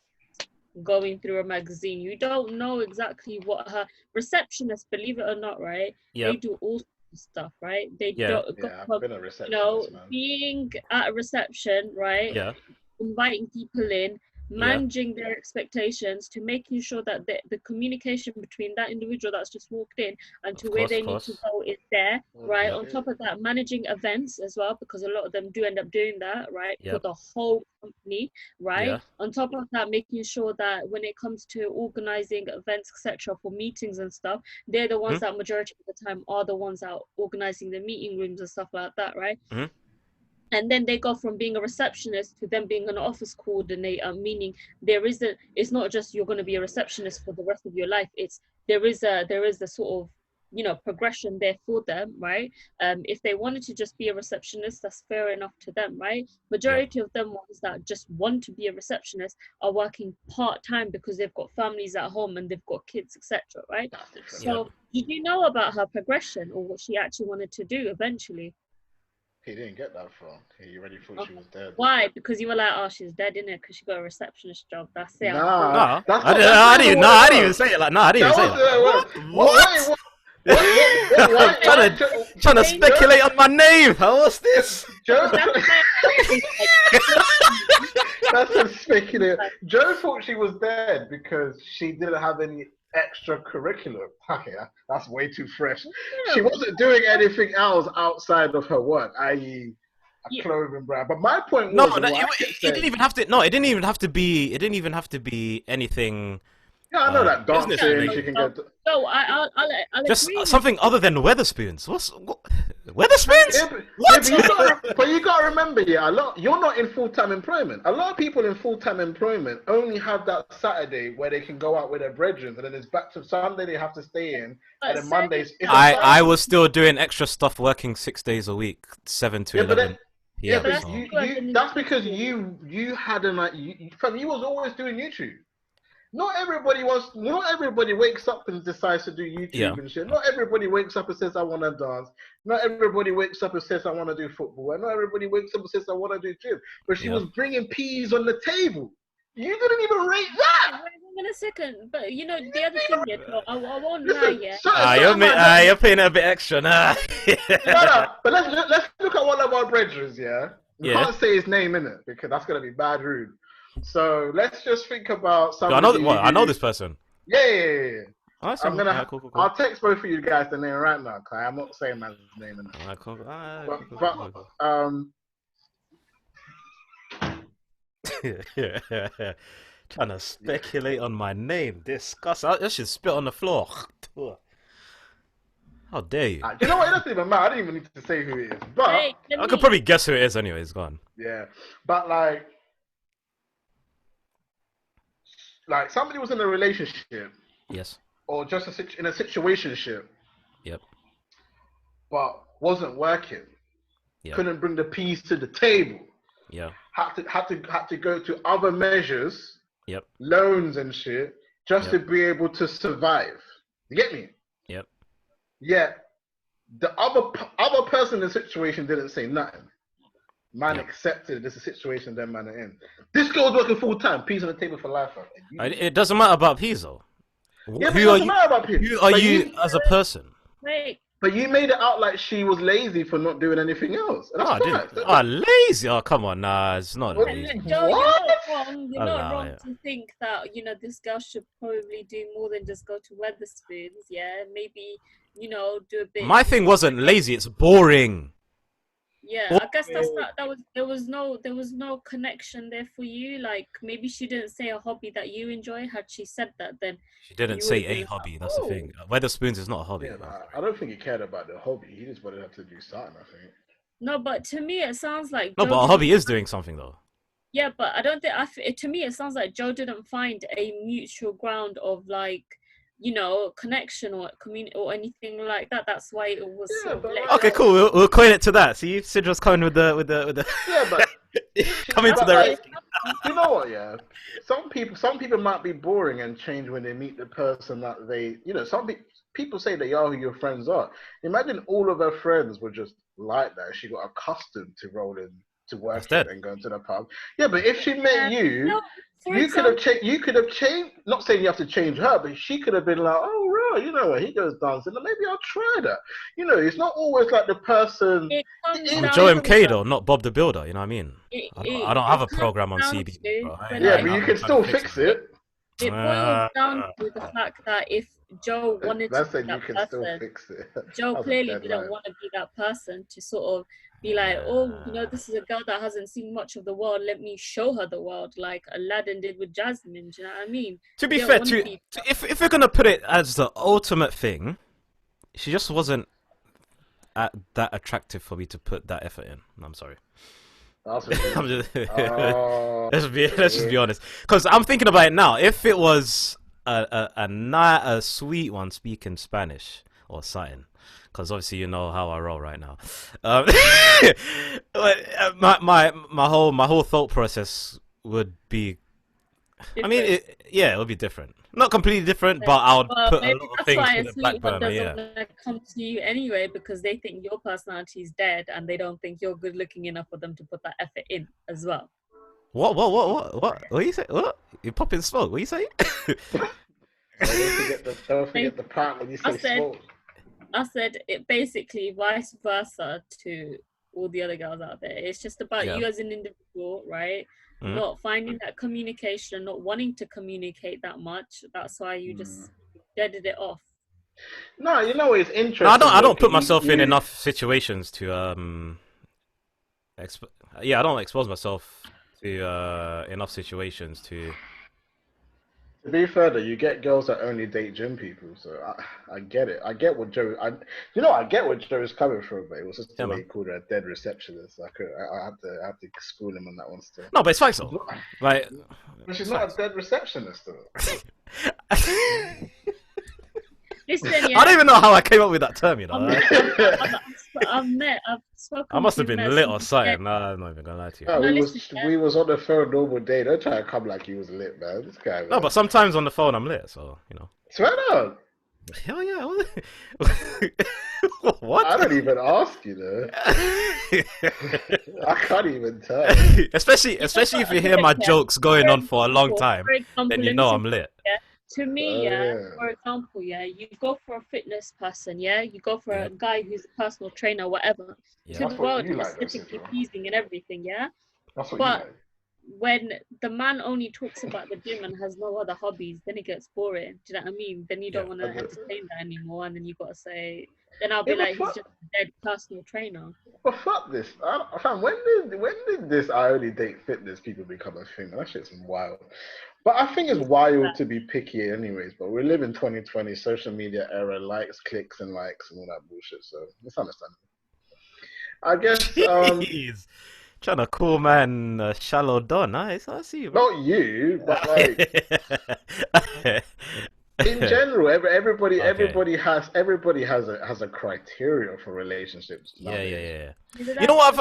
going through a magazine. You don't know exactly what her receptionist, believe it or not, right? They Yep. do all sorts of stuff, right? They Yeah. don't go Yeah, I've from, been a you receptionist, know, man. being at a reception, right? Yeah. Inviting people in, Yeah. managing their expectations, to making sure that the communication between that individual that's just walked in and to where they need to go is there, right? Yep. On top of that, managing events as well, because a lot of them do end up doing that, right? For Yep. the whole company, right? Yeah. On top of that, making sure that when it comes to organizing events, etc., for meetings and stuff, they're the ones that majority of the time are the ones that are organizing the meeting rooms and stuff like that, right? And then they go from being a receptionist to them being an office coordinator, meaning it's not just you're going to be a receptionist for the rest of your life. There is a sort of, you know, progression there for them, right? If they wanted to just be a receptionist, that's fair enough to them, right? Majority of them ones that just want to be a receptionist are working part-time because they've got families at home and they've got kids, etc., right? So did you know about her progression or what she actually wanted to do eventually? He didn't get that far. He already thought she was dead. Why? Because you were like, oh, she's dead, innit? Because she got a receptionist job. That's it. Nah, I didn't even say it like. Nah, I didn't even say it. What? Trying to speculate on my name. What's this? Joe, that's a speculative. Joe thought she was dead because she didn't have any extracurricular. Okay, that's way too fresh. She wasn't doing anything else outside of her work, i.e., a clothing brand. But my point was, it didn't even have to. No, it didn't even have to be. It didn't even have to be anything. Yeah, I know that dancing. She can get. No, I'll just something other than Weatherspoons. Weatherspoons? Yeah, but you gotta remember, you're not in full-time employment. A lot of people in full-time employment only have that Saturday where they can go out with their brethren, and then it's back to Sunday they have to stay in, and then Mondays. I was still doing extra stuff, working 6 days a week, 7 to 11. That's because you had you was always doing YouTube. Not everybody wakes up and decides to do YouTube and shit. Not everybody wakes up and says, I want to dance. Not everybody wakes up and says, I want to do football. And not everybody wakes up and says, I want to do gym. But she was bringing peas on the table. You didn't even rate that. Wait a second. But, you know, the other thing here, I won't lie, you're paying a bit extra now. No, but let's look at one of our brethren, We can't say his name, innit? Because that's going to be bad rude. So let's just think about somebody. I know this person. Yeah. Oh, cool. I'll text both of you guys the name right now, because I'm not saying man's name. Trying to speculate on my name. Disgust. I should spit on the floor. How dare you? You know what? It doesn't even matter. I didn't even need to say who it is. But I could probably guess who it is anyways. Go on. Yeah. But like somebody was in a relationship. Yes. Or just in a situationship. Yep. But wasn't working. Yep. Couldn't bring the peas to the table. Yeah. Had to go to other measures. Yep. Loans and shit just to be able to survive. You get me? Yep. Yeah. The other person in the situation didn't say nothing. Man accepted this is a situation that man are in. This girl's working full time, peas on the table for life. It doesn't matter about peas though. Yeah, but it doesn't matter about peas. Who are you as a person? Wait. But you made it out like she was lazy for not doing anything else. Lazy? Oh, come on, nah, it's not lazy. Joe, you're not wrong. You're not wrong to think that this girl should probably do more than just go to Weatherspoons. Yeah, maybe do a bit. My thing wasn't lazy; it's boring. Yeah, I guess there was no connection there for you. Like maybe she didn't say a hobby that you enjoy. Had she said that, then she didn't say a hobby. That's the thing. Weatherspoons is not a hobby. Yeah, I don't think he cared about the hobby. He just wanted her to do something. I think. No, but to me it sounds like no, but a hobby is doing something though. Yeah, but I don't think. To me, it sounds like Joe didn't find a mutual ground of like. Connection or community or anything like that. That's why it was. Okay, cool. We'll coin it to that. See, Sidra's coming with the. Yeah, but coming to the. Like, you know what? Yeah, some people might be boring and change when they meet the person that they. Some people say they are who your friends are. Imagine all of her friends were just like that. She got accustomed to rolling to work and going to the pub. Yeah, but if she met you. You could have changed. Not saying you have to change her, but she could have been like, "Oh, right, you know what? He goes dancing. Maybe I'll try that." It's not always like the person. I'm Joe MK though, not Bob the Builder. You know what I mean? I don't have a program on CB. Yeah, but you can still fix it. It boils down to the fact that if Joe wanted to be that person, Joe clearly didn't want to be that person to sort of be like, this is a girl that hasn't seen much of the world. Let me show her the world, like Aladdin did with Jasmine. Do you know what I mean? To be fair, if we're gonna put it as the ultimate thing, she just wasn't that attractive for me to put that effort in. I'm sorry. Let's just be honest, because I'm thinking about it now. If it was a sweet one speaking Spanish or something, because obviously you know how I roll right now. My whole thought process would be, different. I mean, it would be different. Not completely different, but I would put a lot of things in the back burner. Yeah, come to you anyway because they think your personality is dead and they don't think you're good looking enough for them to put that effort in as well. What? What are you saying? What? You popping smoke? What are you saying? Don't forget the part when you say smoke. I said it basically vice versa to all the other girls out there. It's just about you as an individual, right? Mm-hmm. Not finding that communication, not wanting to communicate that much. That's why you just deaded it off. No, it's interesting. No, I don't put myself in enough situations to I don't expose myself to enough situations to. To be fair, though, you get girls that only date gym people, so I get it. I get what Joe. I get what Joe is coming from, but it was just the way he called her a dead receptionist. I have to school him on that one still. No, but it's fine so. Like, but she's not a dead receptionist, though. Listen, I don't even know how I came up with that term. I've spoken. I must have been lit or something. No, I'm not even gonna lie to you. We was on the phone normal day. Don't try to come like you was lit, man. This guy. No, but sometimes on the phone I'm lit, so Swear on. Hell yeah. What? I don't even ask you though. I can't even tell. Especially if you hear my jokes going on for a long time, then you know I'm lit. Yeah. To me, for example, you go for a fitness person, you go for a guy who's a personal trainer, whatever. To the world, it's aesthetically pleasing and everything, That's what but you like. When the man only talks about the gym and has no other hobbies, then it gets boring. Do you know what I mean? Then you don't want to entertain that anymore, and then you got to say, then I'll be like, he's just a dead personal trainer. But fuck this. When did this I only date fitness people become a thing? That shit's wild. But I think it's wild to be picky anyways, but we live in 2020, social media era, clicks and likes and all that bullshit, so it's understandable. I guess, trying to call man shallow Don, nice, I see you. Not you, but like, in general, everybody has a criteria for relationships. Yeah. You know what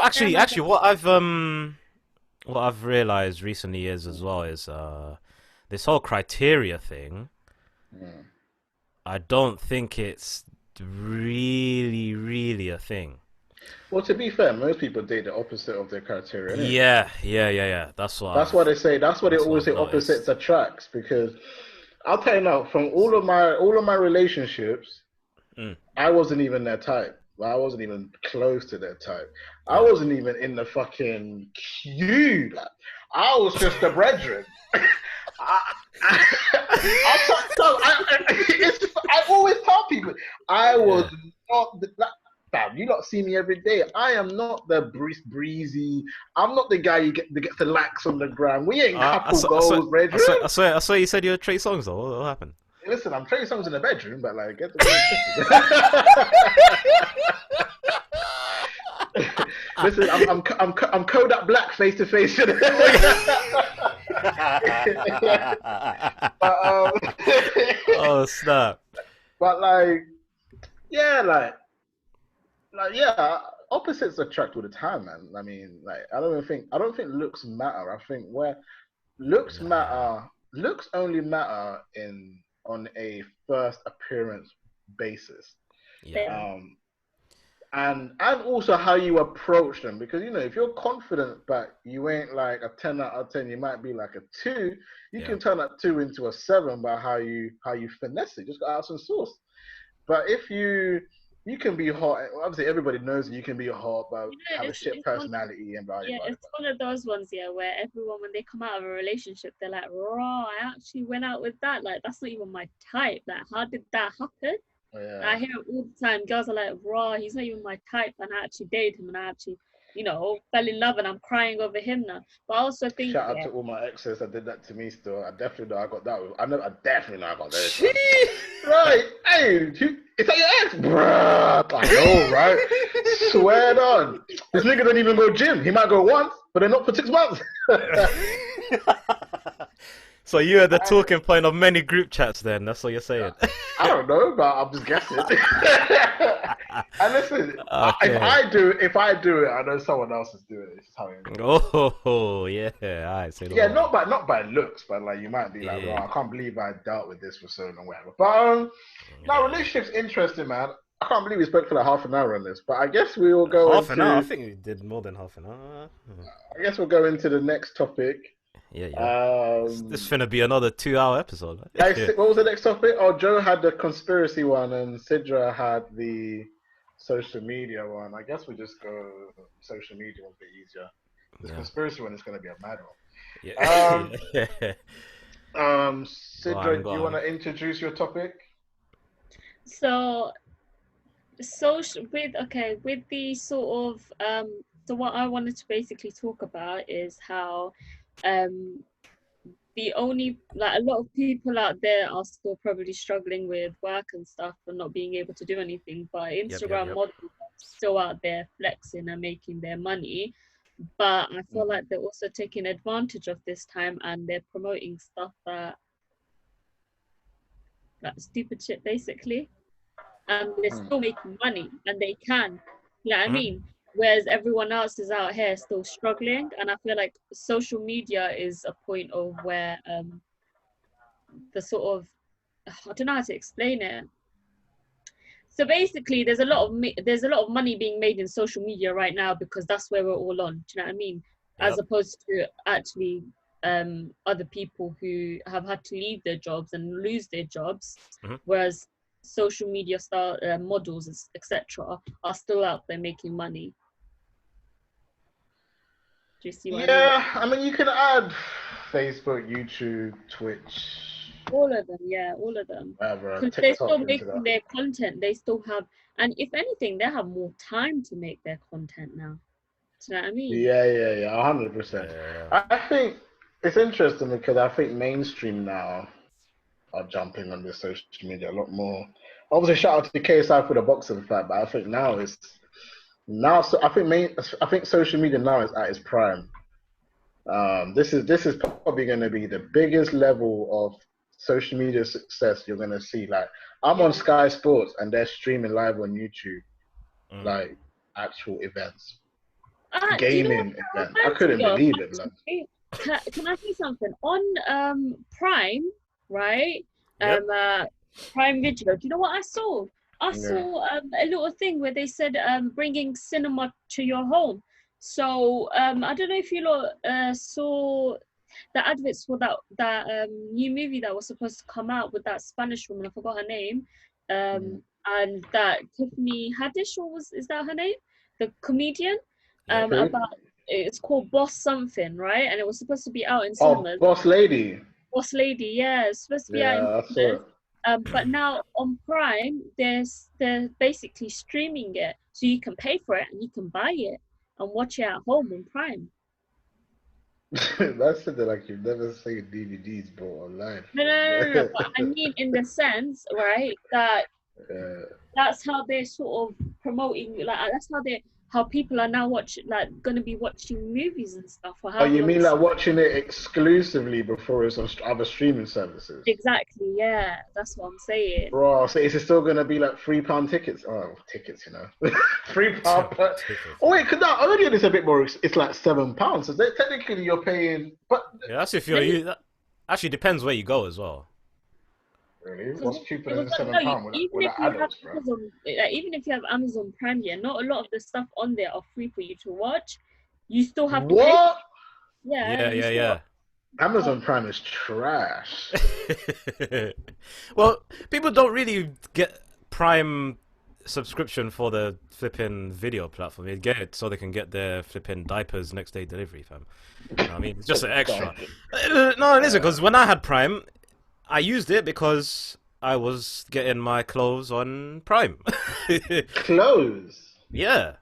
what I've realized recently is this whole criteria thing. I don't think it's really, really a thing. Well, to be fair, most people date the opposite of their criteria. Anyway. Yeah. That's what they say. That's what they always say. noticed. Opposites attracts. Because I'll tell you now, from all of my relationships, I wasn't even their type. I wasn't even close to their type. Yeah. I wasn't even in the fucking queue. I was just a brethren. I always tell people I was not fam. You lot see me every day. I am not the breezy. I'm not the guy that gets the likes on the ground. We ain't couple goals, brethren. I swear you said you had Trey Songs though. What happened? Listen, I'm Trey Songs in the bedroom, but like, get the Listen, I'm Kodak Black face to face. Oh snap! But opposites attract all the time, man. I mean, like, I don't think looks matter. I think looks only matter on a first appearance basis. Yeah. And also how you approach them, because if you're confident but you ain't like a 10 out of 10, you might be like a 2. You can turn that 2 into a 7 by how you finesse it. Just got out some sauce. But if you can be hot, obviously everybody knows that you can be hot but have a shit personality and blah. It's one of those ones where everyone, when they come out of a relationship, they're like, raw, I actually went out with that, like that's not even my type, like how did that happen? Yeah. I hear it all the time. Girls are like, raw, he's not even my type, and I actually dated him and I actually, fell in love and I'm crying over him now. But I also think shout out to all my exes that did that to me still. I definitely know I got that. I definitely know I got that. Right. Hey, is that your ex? Bruh. I know, right? Swear on. This nigga don't even go gym. He might go once, but they're not for 6 months. So you are the talking point of many group chats then, that's what you're saying. I don't know, but I'm just guessing. And listen, if I do it, I know someone else is doing it. It's just how it is. Oh, yeah. Alright, say yeah, not by looks, but like you might be like, I can't believe I dealt with this for so long, whatever. But now relationship's interesting, man. I can't believe we spoke for like half an hour on this, but I guess we will go half an hour. I think we did more than half an hour. I guess we'll go into the next topic. Yeah. This is finna be another 2-hour episode. What was the next topic? Oh, Joe had the conspiracy one and Sidra had the social media one. I guess we just go social media one a bit easier. The conspiracy one is going to be a mad one. Sidra, do you want to introduce your topic? So with the sort of so what I wanted to basically talk about is how the only, like, a lot of people out there are still probably struggling with work and stuff and not being able to do anything, but Instagram models are still out there flexing and making their money. But I feel like they're also taking advantage of this time and they're promoting stuff that stupid shit basically, and they're still making money and they can, you know what I mean? Whereas everyone else is out here still struggling. And I feel like social media is a point of where the sort of, I don't know how to explain it. So basically there's a lot of money being made in social media right now because that's where we're all on, do you know what I mean? As opposed to actually other people who have had to leave their jobs and lose their jobs, whereas social media models, etc., are still out there making money. Do you see what I mean, you can add Facebook, YouTube, Twitch. All of them. Because they're still making their content. They still have, and if anything, they have more time to make their content now. Do you know what I mean? Yeah, 100%. I think it's interesting because I think mainstream now are jumping on the social media a lot more. Obviously, shout out to KSI for the boxing fight, but I think I think social media now is at its prime. This is probably going to be the biggest level of social media success you're going to see. Like, I'm on Sky Sports and they're streaming live on YouTube, like actual events, gaming events. I couldn't believe it. Can I say something on Prime? Right? Prime Video. Do you know what I saw? I saw a little thing where they said bringing cinema to your home. So I don't know if you lot saw the adverts for that new movie that was supposed to come out with that Spanish woman. I forgot her name. And that Tiffany Haddish, or is that her name? The comedian. About it's called Boss something, right? And it was supposed to be out in cinemas. Boss Lady. Boss Lady, yeah, it's supposed to be out in cinemas. But now on Prime, they're basically streaming it, so you can pay for it and you can buy it and watch it at home on Prime. That's something like you've never seen DVDs bought online. No. But I mean, in the sense, right, that that's how they're sort of promoting. Like that's how people are now gonna be watching movies and stuff. Oh, you mean like watching it exclusively before it's on other streaming services? Exactly, yeah, that's what I'm saying. Bro, so is it still gonna be like £3 tickets? Oh, tickets, you know, £3. Oh wait, because now Odeon is a bit more. It's like £7. So technically you're paying. But yeah, that's if you're. That actually depends where you go as well. Really? What's cheaper than £7 with adults, bro? Even if you have Amazon Prime, yeah, not a lot of the stuff on there are free for you to watch. You still have to pay. Yeah. Amazon Prime is trash. Well, people don't really get Prime subscription for the flipping video platform. They get it so they can get their flipping diapers next day delivery, fam. You know what I mean? It's just an extra. No, it isn't, because when I had Prime, I used it because I was getting my clothes on Prime. Clothes? Yeah.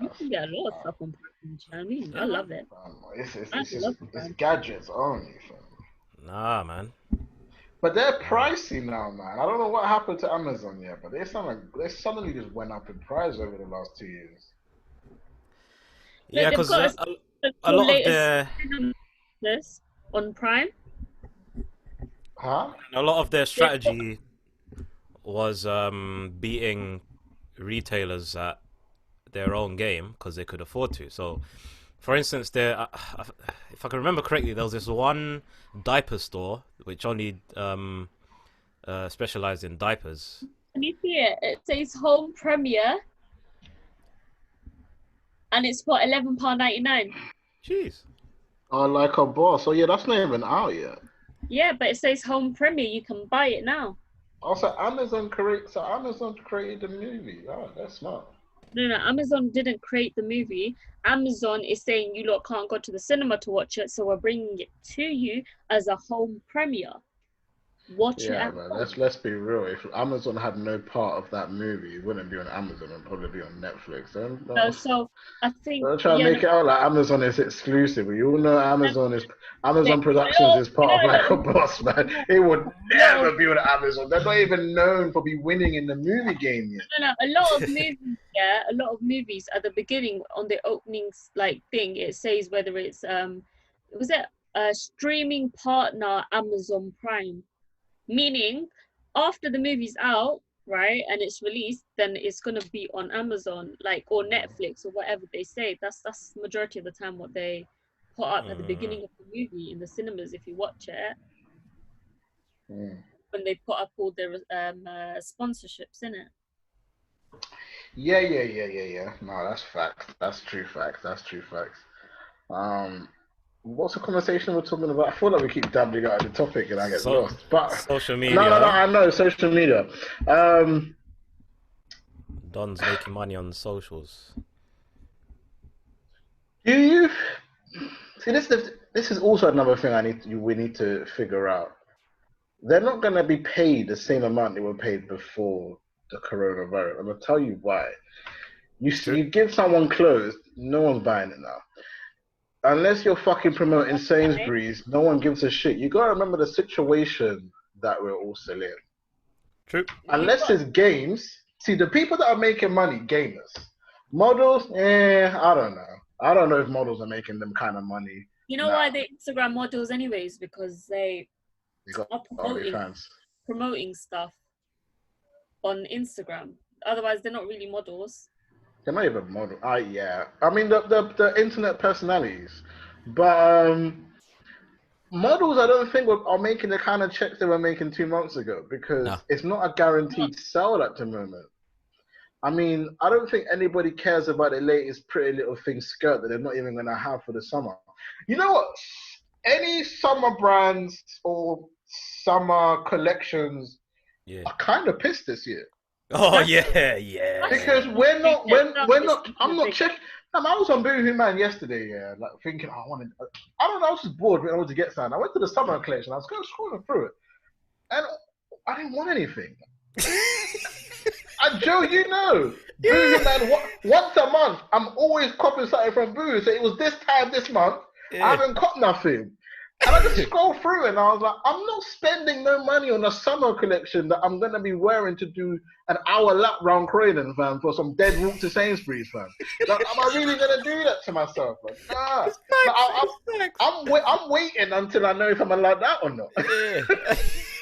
You can get a lot of stuff on Prime. You know what I mean? I love it. It's gadgets only, fam. Nah, man. But they're pricey now, man. I don't know what happened to Amazon yet, but they suddenly just went up in price over the last 2 years. Yeah, because a lot of their on Prime. Huh? A lot of their strategy was beating retailers at their own game because they could afford to. So, for instance, there, if I can remember correctly, there was this one diaper store which only specialized in diapers. Can you see it? It says Home Premiere, and it's for £11.99. Jeez. Oh, like a boss. Oh yeah, that's not even out yet. Yeah, but it says Home Premiere. You can buy it now. Also, Amazon created the movie. Oh, that's smart. No, Amazon didn't create the movie. Amazon is saying you lot can't go to the cinema to watch it, so we're bringing it to you as a home premiere. Watch it. Yeah, man. Let's be real. If Amazon had no part of that movie, it wouldn't be on Amazon. It'd probably be on Netflix. So I think they're trying to make it out like Amazon is exclusive. You all know Amazon Productions is part of like a boss, man. It would never be on Amazon. They're not even known for be winning in the movie game yet. No. A lot of movies at the beginning on the openings thing, it says whether it's was it a streaming partner Amazon Prime. Meaning, after the movie's out, right, and it's released, then it's gonna be on Amazon, or Netflix or whatever they say. That's majority of the time what they put up at the beginning of the movie in the cinemas. If you watch it, when they put up all their sponsorships in it. Yeah. No, that's facts. That's true facts. What's the conversation we're talking about? I feel like we keep dabbling out of the topic and I get lost. But social media. No, I know social media. Don's making money on the socials. Do you see this is also another thing we need to figure out. They're not going to be paid the same amount they were paid before the coronavirus. I'm going to tell you why. You give someone clothes, no one's buying it now. Unless you're fucking promoting Sainsbury's, no one gives a shit. You gotta remember the situation that we're all still in. True. Unless it's games. See, the people that are making money, gamers. Models, I don't know. I don't know if models are making them kind of money. You know why they're Instagram models anyways? Because they got promoting stuff on Instagram. Otherwise, they're not really models. They're not even model. Yeah. I mean the internet personalities, but models, I don't think are making the kind of checks they were making 2 months ago No. because it's not a guaranteed sell at the moment. I mean, I don't think anybody cares about the latest Pretty Little Thing skirt that they're not even going to have for the summer. You know what? Any summer brands or summer collections Yeah. are kind of pissed this year. Oh yeah. Because we're not. I'm not checking. I was on Boohoo Man yesterday, yeah, like thinking, oh, I wanted. I don't know. I was just bored. I wanted to get something. I went to the summer collection. I was going scrolling through it, and I didn't want anything. And Joe, you know, Boohoo Man. Once a month, I'm always copping something from Boohoo. So it was this time this month. Yeah. I haven't copped nothing. And I just scrolled through and I was like, I'm not spending no money on a summer collection that I'm going to be wearing to do an hour lap round Croydon, fam, for some dead walk to Sainsbury's, fam. Like, am I really going to do that to myself? Like, nah. I'm waiting until I know if I'm allowed that or not. Yeah.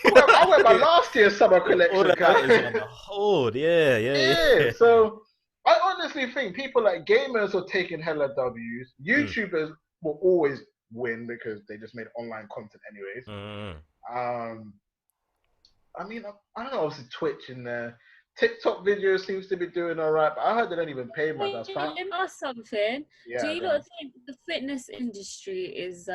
I wear my last year's summer collection. All of that is on the hold. Yeah. So I honestly think people like gamers are taking hella W's. YouTubers will always win because they just made online content anyways. I mean, I don't know, obviously Twitch and TikTok videos seems to be doing all right, but I heard they don't even pay much. Let me ask something. Yeah, do you not think the fitness industry is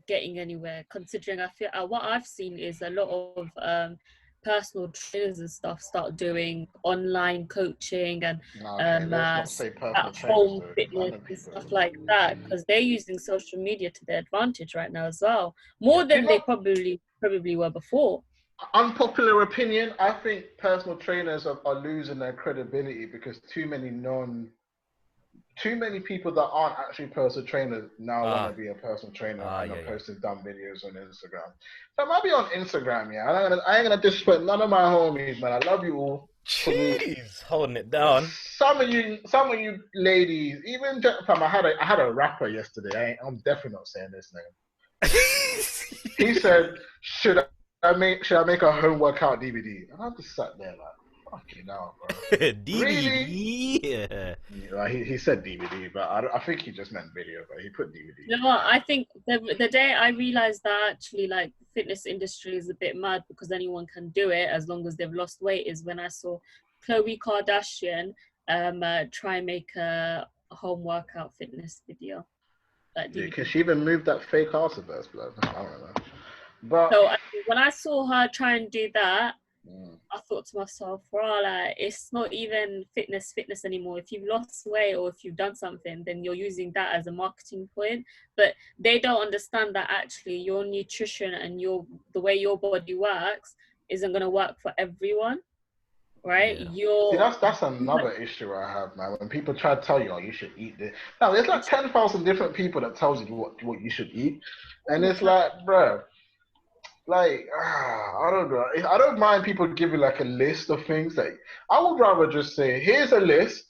getting anywhere? Considering I feel what I've seen is a lot of personal trainers and stuff start doing online coaching and at home fitness and stuff like that because they're using social media to their advantage right now as well, more than they probably were before. Unpopular opinion, I think personal trainers are losing their credibility because too many people that aren't actually personal trainers now want to be a personal trainer and are posting dumb videos on Instagram. So I might be on Instagram, yeah. I ain't gonna disrespect none of my homies, man. I love you all. Jeez, holding it down. Some of you ladies, even I had a rapper yesterday. I'm definitely not saying this name. He said, "Should I make a home workout DVD?" And I just sat there like, fucking hell, bro. DVD. Really? Yeah, he said DVD, but I think he just meant video, but he put DVD. You know what? I think the day I realized that actually like the fitness industry is a bit mad because anyone can do it as long as they've lost weight is when I saw Khloe Kardashian try and make a home workout fitness video. Because she even moved that fake ass of hers, blood. I don't know. But so when I saw her try and do that, I thought to myself, well, it's not even fitness anymore. If you've lost weight or if you've done something, then you're using that as a marketing point. But they don't understand that actually your nutrition and the way your body works isn't going to work for everyone, right? Yeah. See, that's another issue I have, man. When people try to tell you, oh, you should eat this. Now, there's like 10,000 different people that tells you what you should eat. And it's like, bro, like, I don't know. I don't mind people giving like a list of things. Like, I would rather just say, here's a list.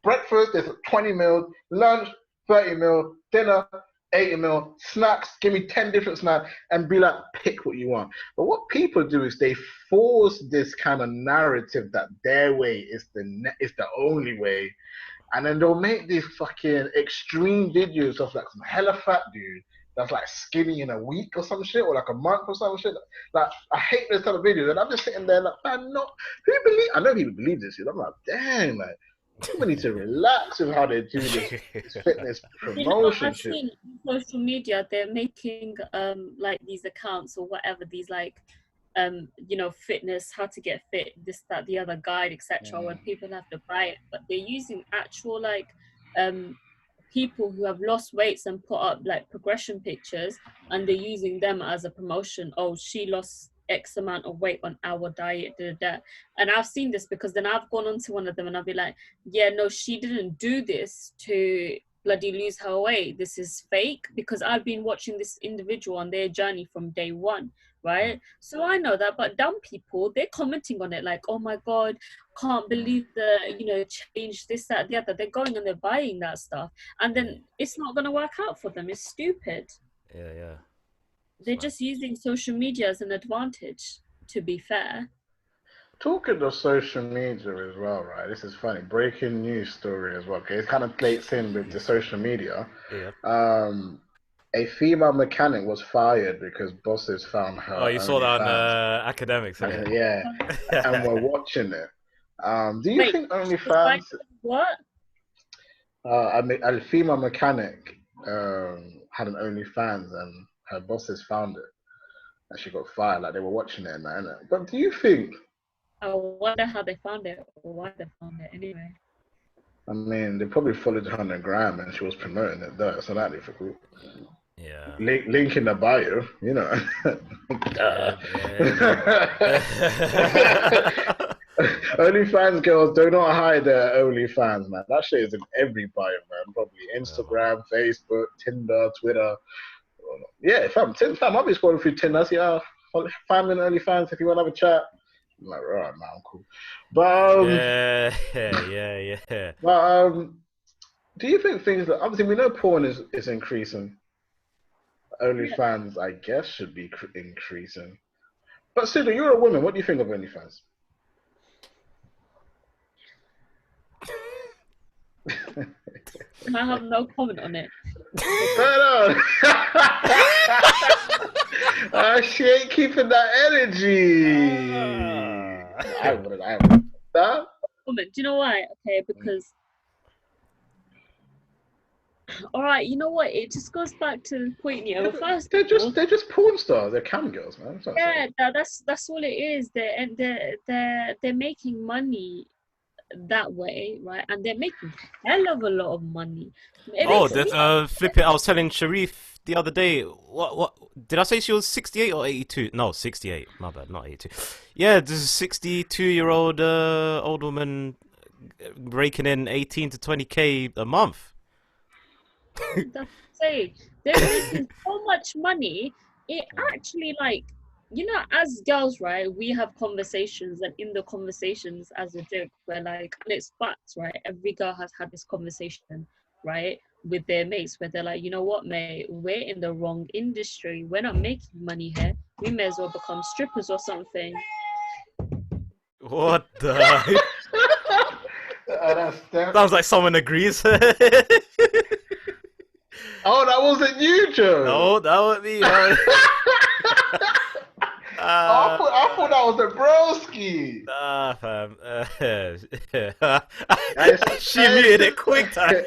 Breakfast, there's 20 meals. Lunch, 30 meals. Dinner, 80 meals. Snacks, give me 10 different snacks. And be like, pick what you want. But what people do is they force this kind of narrative that their way is the only way. And then they'll make these fucking extreme videos of like some hella fat dude that's like skinny in a week or some shit, or like a month or some shit. Like, I hate those type of videos, and I'm just sitting there like, man, I know people believe this shit. I'm like, damn, like, people need to relax with how they do this fitness promotion I've seen on social media, they're making like these accounts or whatever, these like fitness, how to get fit, this, that, the other guide, etc. When people have to buy it, but they're using actual like people who have lost weights and put up like progression pictures, and they're using them as a promotion. Oh, she lost X amount of weight on our diet, and I've seen this because then I've gone on to one of them and I'll be like, yeah, no, she didn't do this to bloody lose her weight. This is fake, because I've been watching this individual on their journey from day one, right? So I know that, but dumb people, they're commenting on it like, oh my god, can't believe the change, this, that, the other. They're going and they're buying that stuff, and then it's not going to work out for them. It's stupid. Yeah. They're just using social media as an advantage, to be fair. Talking of social media as well, right? This is funny. Breaking news story as well. Okay, it kind of plates in with the social media. Yeah. A female mechanic was fired because bosses found Oh, her you saw that on OnlyFans. academics, innit? Yeah, and we're watching it. Do you Wait, think it's like, OnlyFans? what? A female mechanic had an OnlyFans, and her bosses found it, and she got fired. Like they were watching it and that, innit? But do you think? I wonder how they found it or why they found it anyway. I mean, they probably followed her on the gram, and she was promoting it. Though it's not that difficult. Yeah. Link in the bio, you know. OnlyFans girls do not hide their OnlyFans, man. That shit is in every bio, man. Probably Instagram, Facebook, Tinder, Twitter. Yeah, fam, I'll be scrolling through Tinder. See, find me on OnlyFans if you want to have a chat. I'm like, right, man, I'm cool. But yeah. But do you think things that obviously we know porn is increasing? OnlyFans, I guess, should be increasing. But Sidra, you're a woman. What do you think of OnlyFans? I have no comment on it. She ain't keeping that energy. I would. That? Do you know why? Okay, because all right, you know what? It just goes back to the point. Yeah, well, first they're just porn stars. They're cam girls, man. Yeah, that's all it is. They're making money that way, right? And they're making a hell of a lot of money. Flip it. I was telling Sharif the other day. What did I say? She was 68 or 82? No, 68. My bad, not 82. Yeah, this is a 62-year-old old woman raking in 18 to 20K a month. That's insane. They're making so much money. It actually, like, you know, as girls, right, we have conversations, and in the conversations, as a joke, we're like, and it's facts, right? Every girl has had this conversation, right, with their mates, where they're like, you know what, mate, we're in the wrong industry. We're not making money here. We may as well become strippers or something. What the? Sounds like someone agrees. Oh, that wasn't you, Joe. No, that was me. I thought that was the broski. Nah, fam. She muted it quick time.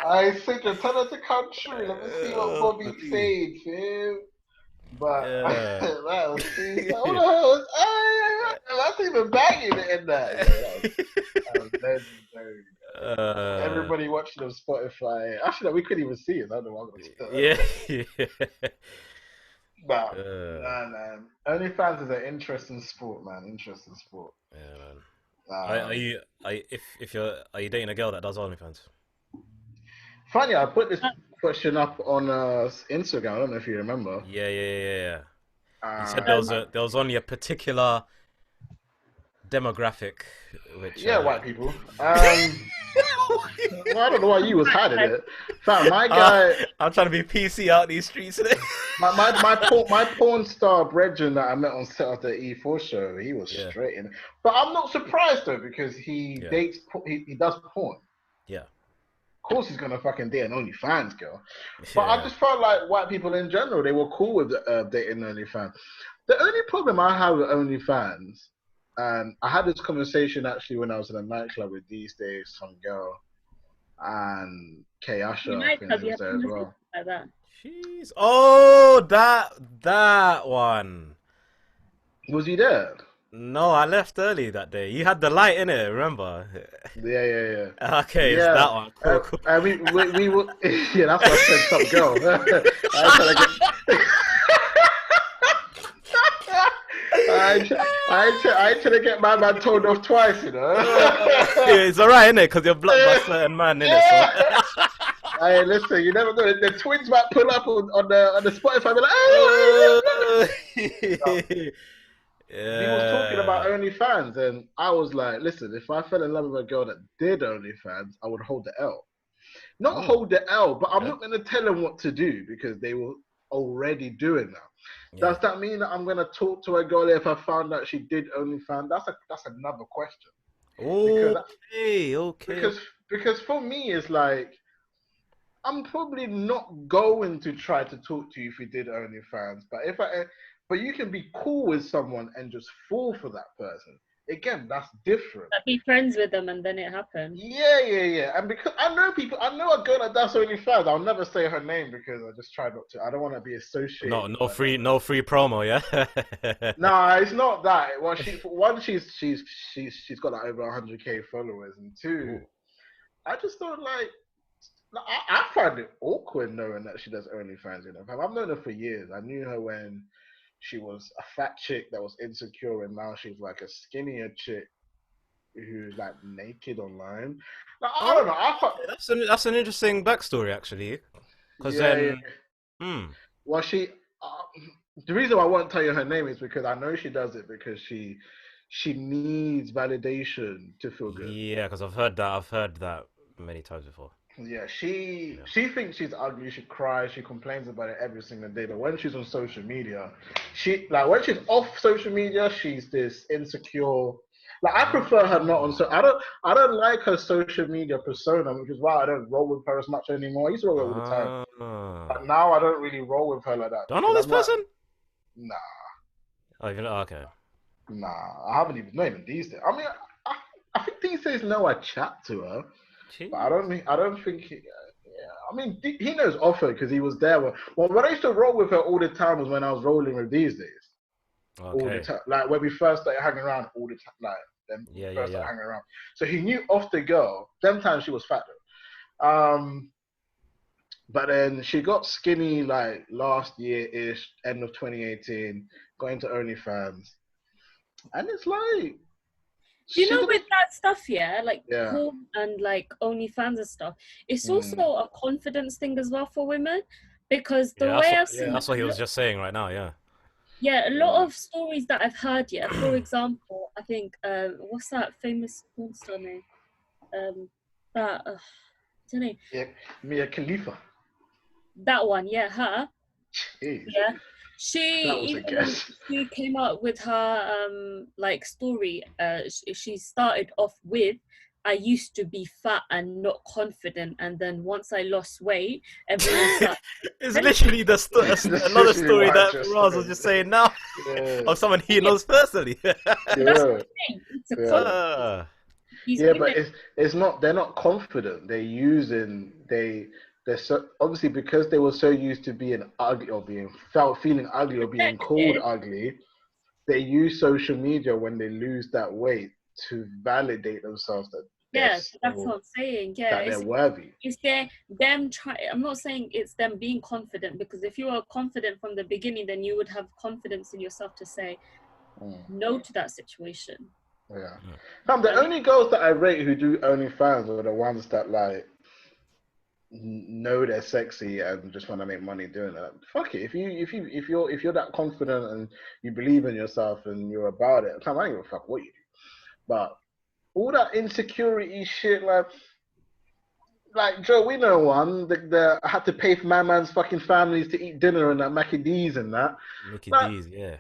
I think you're telling us the country. Let me see what Bobby said, fam. But that was that's even banging in that. That was legendary. Everybody watching on Spotify. Actually, we couldn't even see it. I don't know why. Yeah. Nah, man. OnlyFans is an interesting sport, man. Interesting sport. Yeah, man. Are you dating a girl that does OnlyFans? Funny, I put this question up on Instagram. I don't know if you remember. Yeah. You said there was only a particular demographic, which white people. Well, I don't know why you was hiding it. Fam, my guy. I'm trying to be PC out these streets today. my porn star brethren that I met on set of the E4 show, he was straight in. But I'm not surprised though, because he dates. He does porn. Yeah. Of course, he's gonna fucking date an OnlyFans girl. But I just felt like white people in general, they were cool with dating OnlyFans. The only problem I have with OnlyFans, and I had this conversation actually when I was in a nightclub with these days, some girl, and Kay Asher, I think she was there as well. Like that. Jeez. Oh, that one. Was he there? No, I left early that day. You had the light in it, remember? Yeah. Okay, it's that one. Cool. We were, yeah, that's what I said, some girl. I tried to get my man told off twice, you know. It's alright, innit? Because you're blocked by certain man, innit? So. Hey, listen, you never know. The twins might pull up on the Spotify and be like, oh! He was talking about OnlyFans, and I was like, listen, if I fell in love with a girl that did OnlyFans, I would hold the L. Not hold the L, but I'm not going to tell them what to do because they were already doing that. Yeah. Does that mean that I'm going to talk to a girl if I found out she did OnlyFans? That's another question. Okay. Because for me, it's like, I'm probably not going to try to talk to you if you did OnlyFans, but you can be cool with someone and just fall for that person. Again, that's different. Like, be friends with them and then it happened. Yeah. And because I know a girl that does OnlyFans. I'll never say her name because I just try not to. I don't want to be associated. No free promo, yeah. Nah, it's not that. Well, she's got like over 100K followers, and two, I just don't like. I find it awkward knowing that she does OnlyFans. I've known her for years. I knew her when she was a fat chick that was insecure, and now she's like a skinnier chick who's like naked online. Like, I don't know. That's an interesting backstory, actually. Because Well, the reason why I won't tell you her name is because I know she does it because she needs validation to feel good. Yeah, because I've heard that many times before. Yeah, she thinks she's ugly. She cries. She complains about it every single day. But when she's on social media, when she's off social media, she's this insecure. Like, I prefer her not on. So I don't like her social media persona, which is why I don't roll with her as much anymore. I used to roll with her all the time, but now I don't really roll with her like that. Do I know this person? Nah. Oh, okay. Nah, I haven't even known these days. I mean, I think these days now I chat to her. But I don't think. I mean, he knows of her because he was there. When I used to roll with her all the time was when I was rolling with these days. Okay. All the time, like when we first started hanging around all the time, like then started hanging around. So he knew of the girl. Them times she was fat though. But then she got skinny like last year-ish, end of 2018, got into OnlyFans, and it's like. You know, with that stuff, like porn and like OnlyFans and stuff, it's also a confidence thing as well for women, because the way I've seen that's what he was just saying right now, Yeah, a lot of stories that I've heard, for example, I think, what's that famous porn star name? What's her name? Yeah, Mia Khalifa. That one, her. Jeez. Yeah. She came out with her like story. She started off with, I used to be fat and not confident, and then once I lost weight, everyone's like, it's literally another story that Roz was just saying now of someone he knows personally. That's the thing. It's a but it's not. They're not confident. They're so obviously because they were so used to being ugly or feeling ugly or being called ugly. They use social media when they lose that weight to validate themselves that that's what I'm saying. That they're worthy. It's them try. I'm not saying it's them being confident, because if you are confident from the beginning, then you would have confidence in yourself to say no to that situation. Yeah. The only girls that I rate who do OnlyFans are the ones that like know they're sexy and just want to make money doing that. Fuck it. If you're that confident and you believe in yourself and you're about it, I don't give a fuck what you do. But all that insecurity shit, like Joe, we know one. I had to pay for my man's fucking families to eat dinner and that Mackie D's and that. Mickey D's, yeah.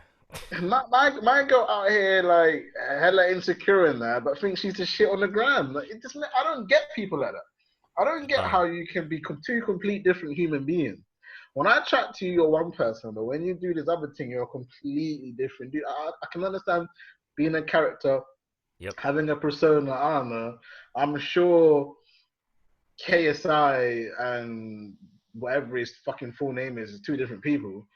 My girl out here like hella insecure in that, but thinks she's the shit on the gram. Like, I don't get people like that. I don't get how you can be two complete different human beings. When I chat to you, you're one person, but when you do this other thing, you're completely different. Dude, I can understand being a character, having a persona. I don't know. I'm sure KSI and whatever his fucking full name is two different people.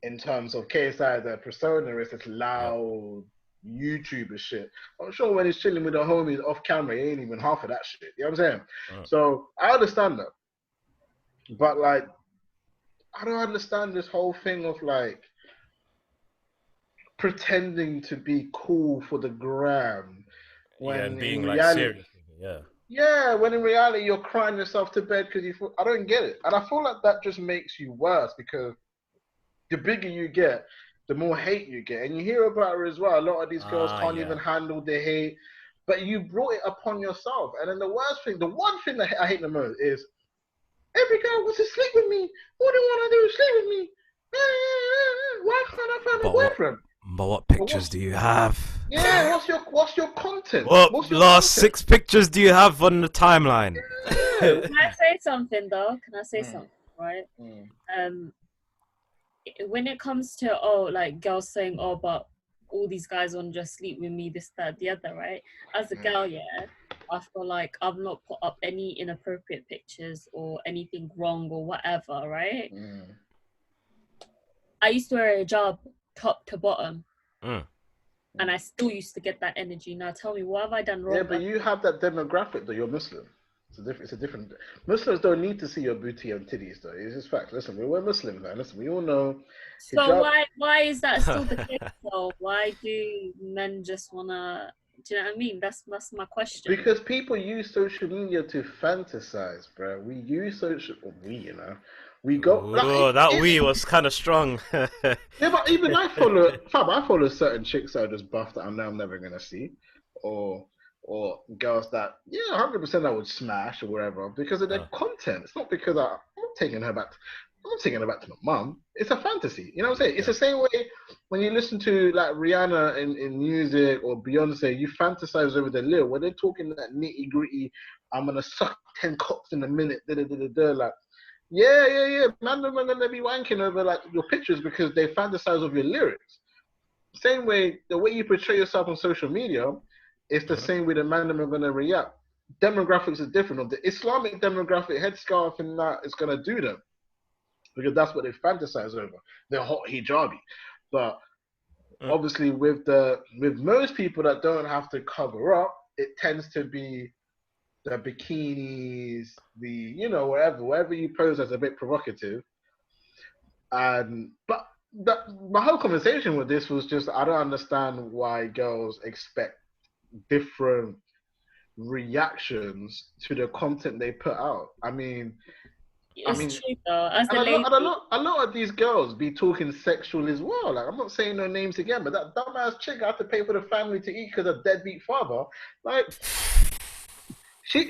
In terms of KSI, the persona is this loud YouTuber shit. I'm sure when he's chilling with the homies off camera, he ain't even half of that shit. You know what I'm saying? So I understand that. But like, I don't understand this whole thing of like pretending to be cool for the gram when being in like reality, serious. When in reality you're crying yourself to bed because I don't get it. And I feel like that just makes you worse, because the bigger you get, the more hate you get. And you hear about her as well. A lot of these girls can't even handle the hate. But you brought it upon yourself. And then the one thing that I hate the most is every girl wants to sleep with me. All they want to do is sleep with me. Why can't I find a boyfriend? But what pictures do you have? Yeah, what's your content? What last 6 pictures do you have on the timeline? Can I say something though? Can I say something? Right. When it comes to like girls saying, "Oh, but all these guys want to just sleep with me," this, that, the other, right? As a girl, I feel like I've not put up any inappropriate pictures or anything wrong or whatever, right? I used to wear a hijab top to bottom. And I still used to get that energy. Now tell me, what have I done wrong? Yeah, but you have that demographic though. You're Muslim. It's a different. Muslims don't need to see your booty and titties though. It's just fact. Listen, we're Muslims, man. Listen, we all know. So hijab... why is that still the case though? Why do men just wanna? Do you know what I mean? That's my question. Because people use social media to fantasize, bro. We use social. You know. We go. We was kind of strong. Yeah, but even I follow certain chicks that are just buff that I know I'm never gonna see, or girls that 100% I would smash or whatever because of their content. It's not because I'm not taking her back. I'm not taking her back to my mum. It's a fantasy. You know what I'm saying? It's the same way when you listen to like Rihanna in music or Beyonce, you fantasize over the lyric when they're talking that nitty gritty. I'm gonna suck 10 cocks in a minute. Like. Yeah. Man, I'm gonna be wanking over like your pictures because they fantasize of your lyrics. Same way, the way you portray yourself on social media, it's the same way the man are gonna react. Demographics are different. Of the Islamic demographic, headscarf and that is gonna do them because that's what they fantasize over. They're hot hijabi, but obviously with most people that don't have to cover up, it tends to be the bikinis, wherever you pose as a bit provocative. But my whole conversation with this was just, I don't understand why girls expect different reactions to the content they put out. I mean, true though. A lot of these girls be talking sexual as well. Like, I'm not saying no names again, but that dumbass chick had to pay for the family to eat because of deadbeat father. Like, she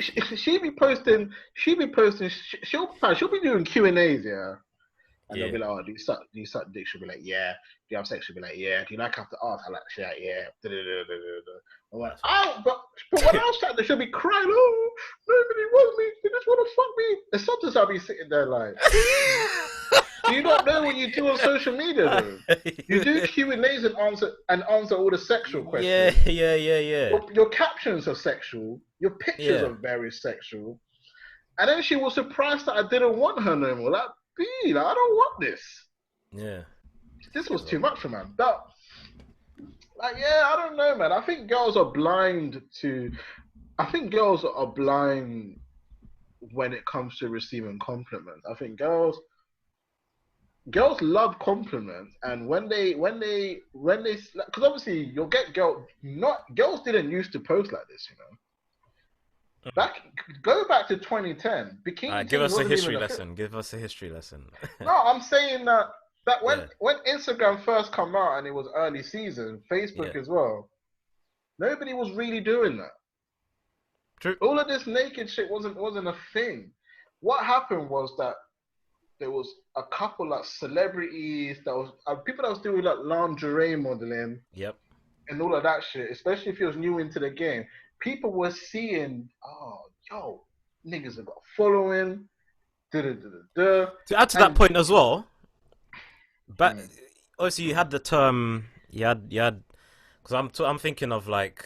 be posting. She'll be doing Q&As, and they'll be like, "Oh, do you suck dick?" She'll be like, "Yeah." Do you have sex? She'll be like, "Yeah." Do you like have to ask? I like, she's like, "Yeah." I'm like, "Oh, but when I was chatting, she'll be crying. Oh, nobody wants me. They just want to fuck me." And sometimes I'll be sitting there like, do you not know what you do on social media though? You do Q&As and answer all the sexual questions. Yeah. Your captions are sexual. Your pictures are very sexual. And then she was surprised that I didn't want her no more. Like, I don't want this. Yeah. This was too much for man. But, I don't know, man. I think girls are blind when it comes to receiving compliments. I think girls love compliments, and when they, because obviously you'll get girls didn't used to post like this, Go back to 2010. Bikini. Give us a history lesson. Give us a history lesson. No, I'm saying that when Instagram first come out and it was early season, Facebook as well, nobody was really doing that. True. All of this naked shit wasn't a thing. What happened was that there was a couple like celebrities that was people that was doing like lingerie modeling. Yep. And all of that shit, especially if you was new into the game. People were seeing, niggas have got a following. To add to that point as well, but obviously you had the term, you had, because I'm thinking of like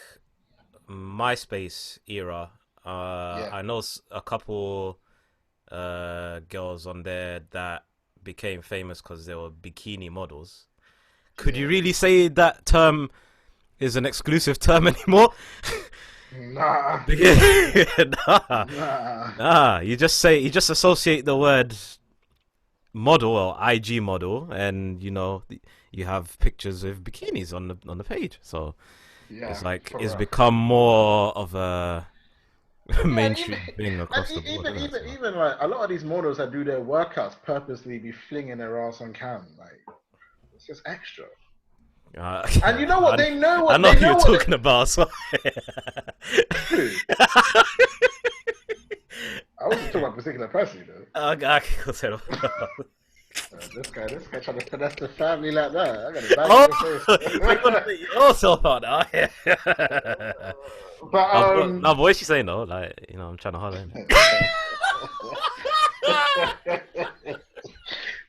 MySpace era. I know a couple girls on there that became famous because they were bikini models. Could you really say that term is an exclusive term anymore? Nah. Nah. You just associate the word model or IG model, and you have pictures with bikinis on the page. So it's like it's become more of a mainstream thing across the board. Even like a lot of these models that do their workouts purposely be flinging their ass on cam. Like, it's just extra. And you know what? They know what. I know who you're talking about. So. I wasn't talking about a particular person, This guy trying to finesse the family like that. I got to bang your face. Also about that. But no, but what is she saying though? Like, I'm trying to holler.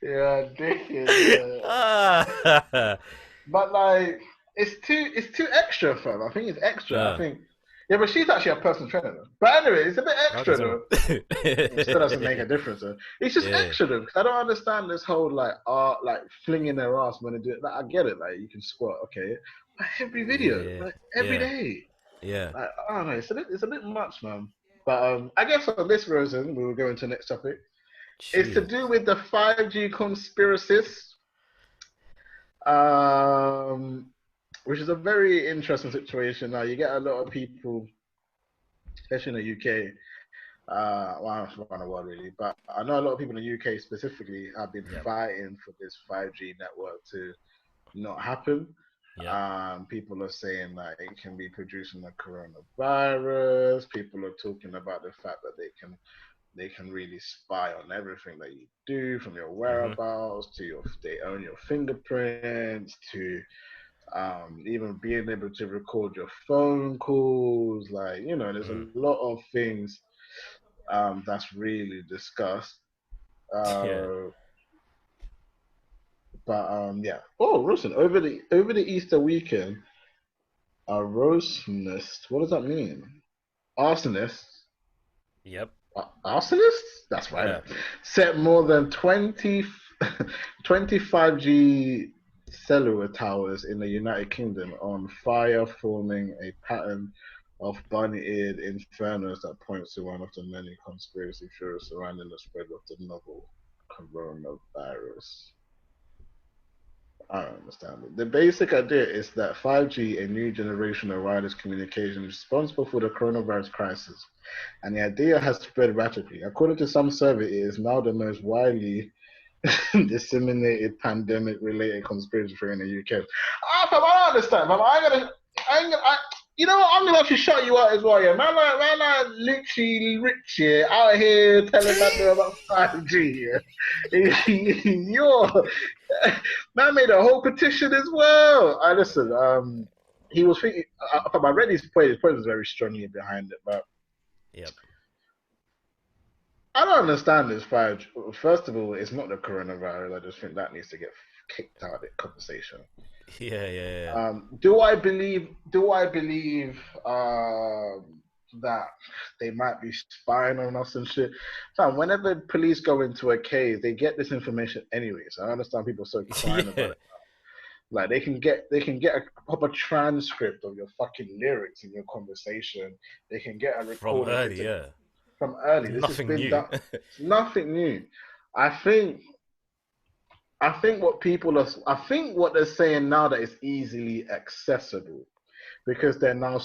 Yeah, dickhead. Yeah. But like, it's too extra, fam. I think it's extra. I think, yeah, but she's actually a personal trainer. Though. But anyway, it's a bit extra though. It still doesn't make a difference though. It's just extra though, because I don't understand this whole like art, like flinging their ass when they do it. Like, I get it, like you can squat, okay, but every video, like every day. Yeah. Like, I don't know, it's a bit much, man. But I guess on this, Rosen, we will go into the next topic. Jeez. It's to do with the 5G conspiracies. Which is a very interesting situation. Now you get a lot of people, especially in the UK, well, around the world really, but I know a lot of people in the UK specifically have been fighting for this 5G network to not happen. People are saying that it can be producing the coronavirus. People are talking about the fact that they can really spy on everything that you do, from your whereabouts to they own your fingerprints to even being able to record your phone calls. Like, you know, there's a lot of things that's really discussed. But yeah. Oh, Rosen, over the Easter weekend, a arsonist. What does that mean? Arsonist. Yep. Arsonists? That's right. Set more than 25G cellular towers in the United Kingdom on fire, forming a pattern of bunny-eared infernos that points to one of the many conspiracy theories surrounding the spread of the novel coronavirus. I don't understand it. The basic idea is that 5G, a new generation of wireless communication, is responsible for the coronavirus crisis, and the idea has spread rapidly. According to some surveys, it is now the most widely disseminated pandemic-related conspiracy theory in the UK. I don't understand, man. You know what? I'm gonna actually shut you out as well, yeah. Man, like literally rich, yeah, out here telling man about 5G, yeah. You're man made a whole petition as well. I listen. He was thinking. I read his point. His point was very strongly behind it, but I don't understand this 5G. First of all, it's not the coronavirus. I just think that needs to get kicked out of the conversation. Do I believe that they might be spying on us and shit? So whenever police go into a cave, they get this information anyway. So I understand people are so crying about it. Like they can get a proper transcript of your fucking lyrics in your conversation. They can get a recording from early. This Nothing has been new. done. Nothing new. I think what they're saying now that it's easily accessible because they're now.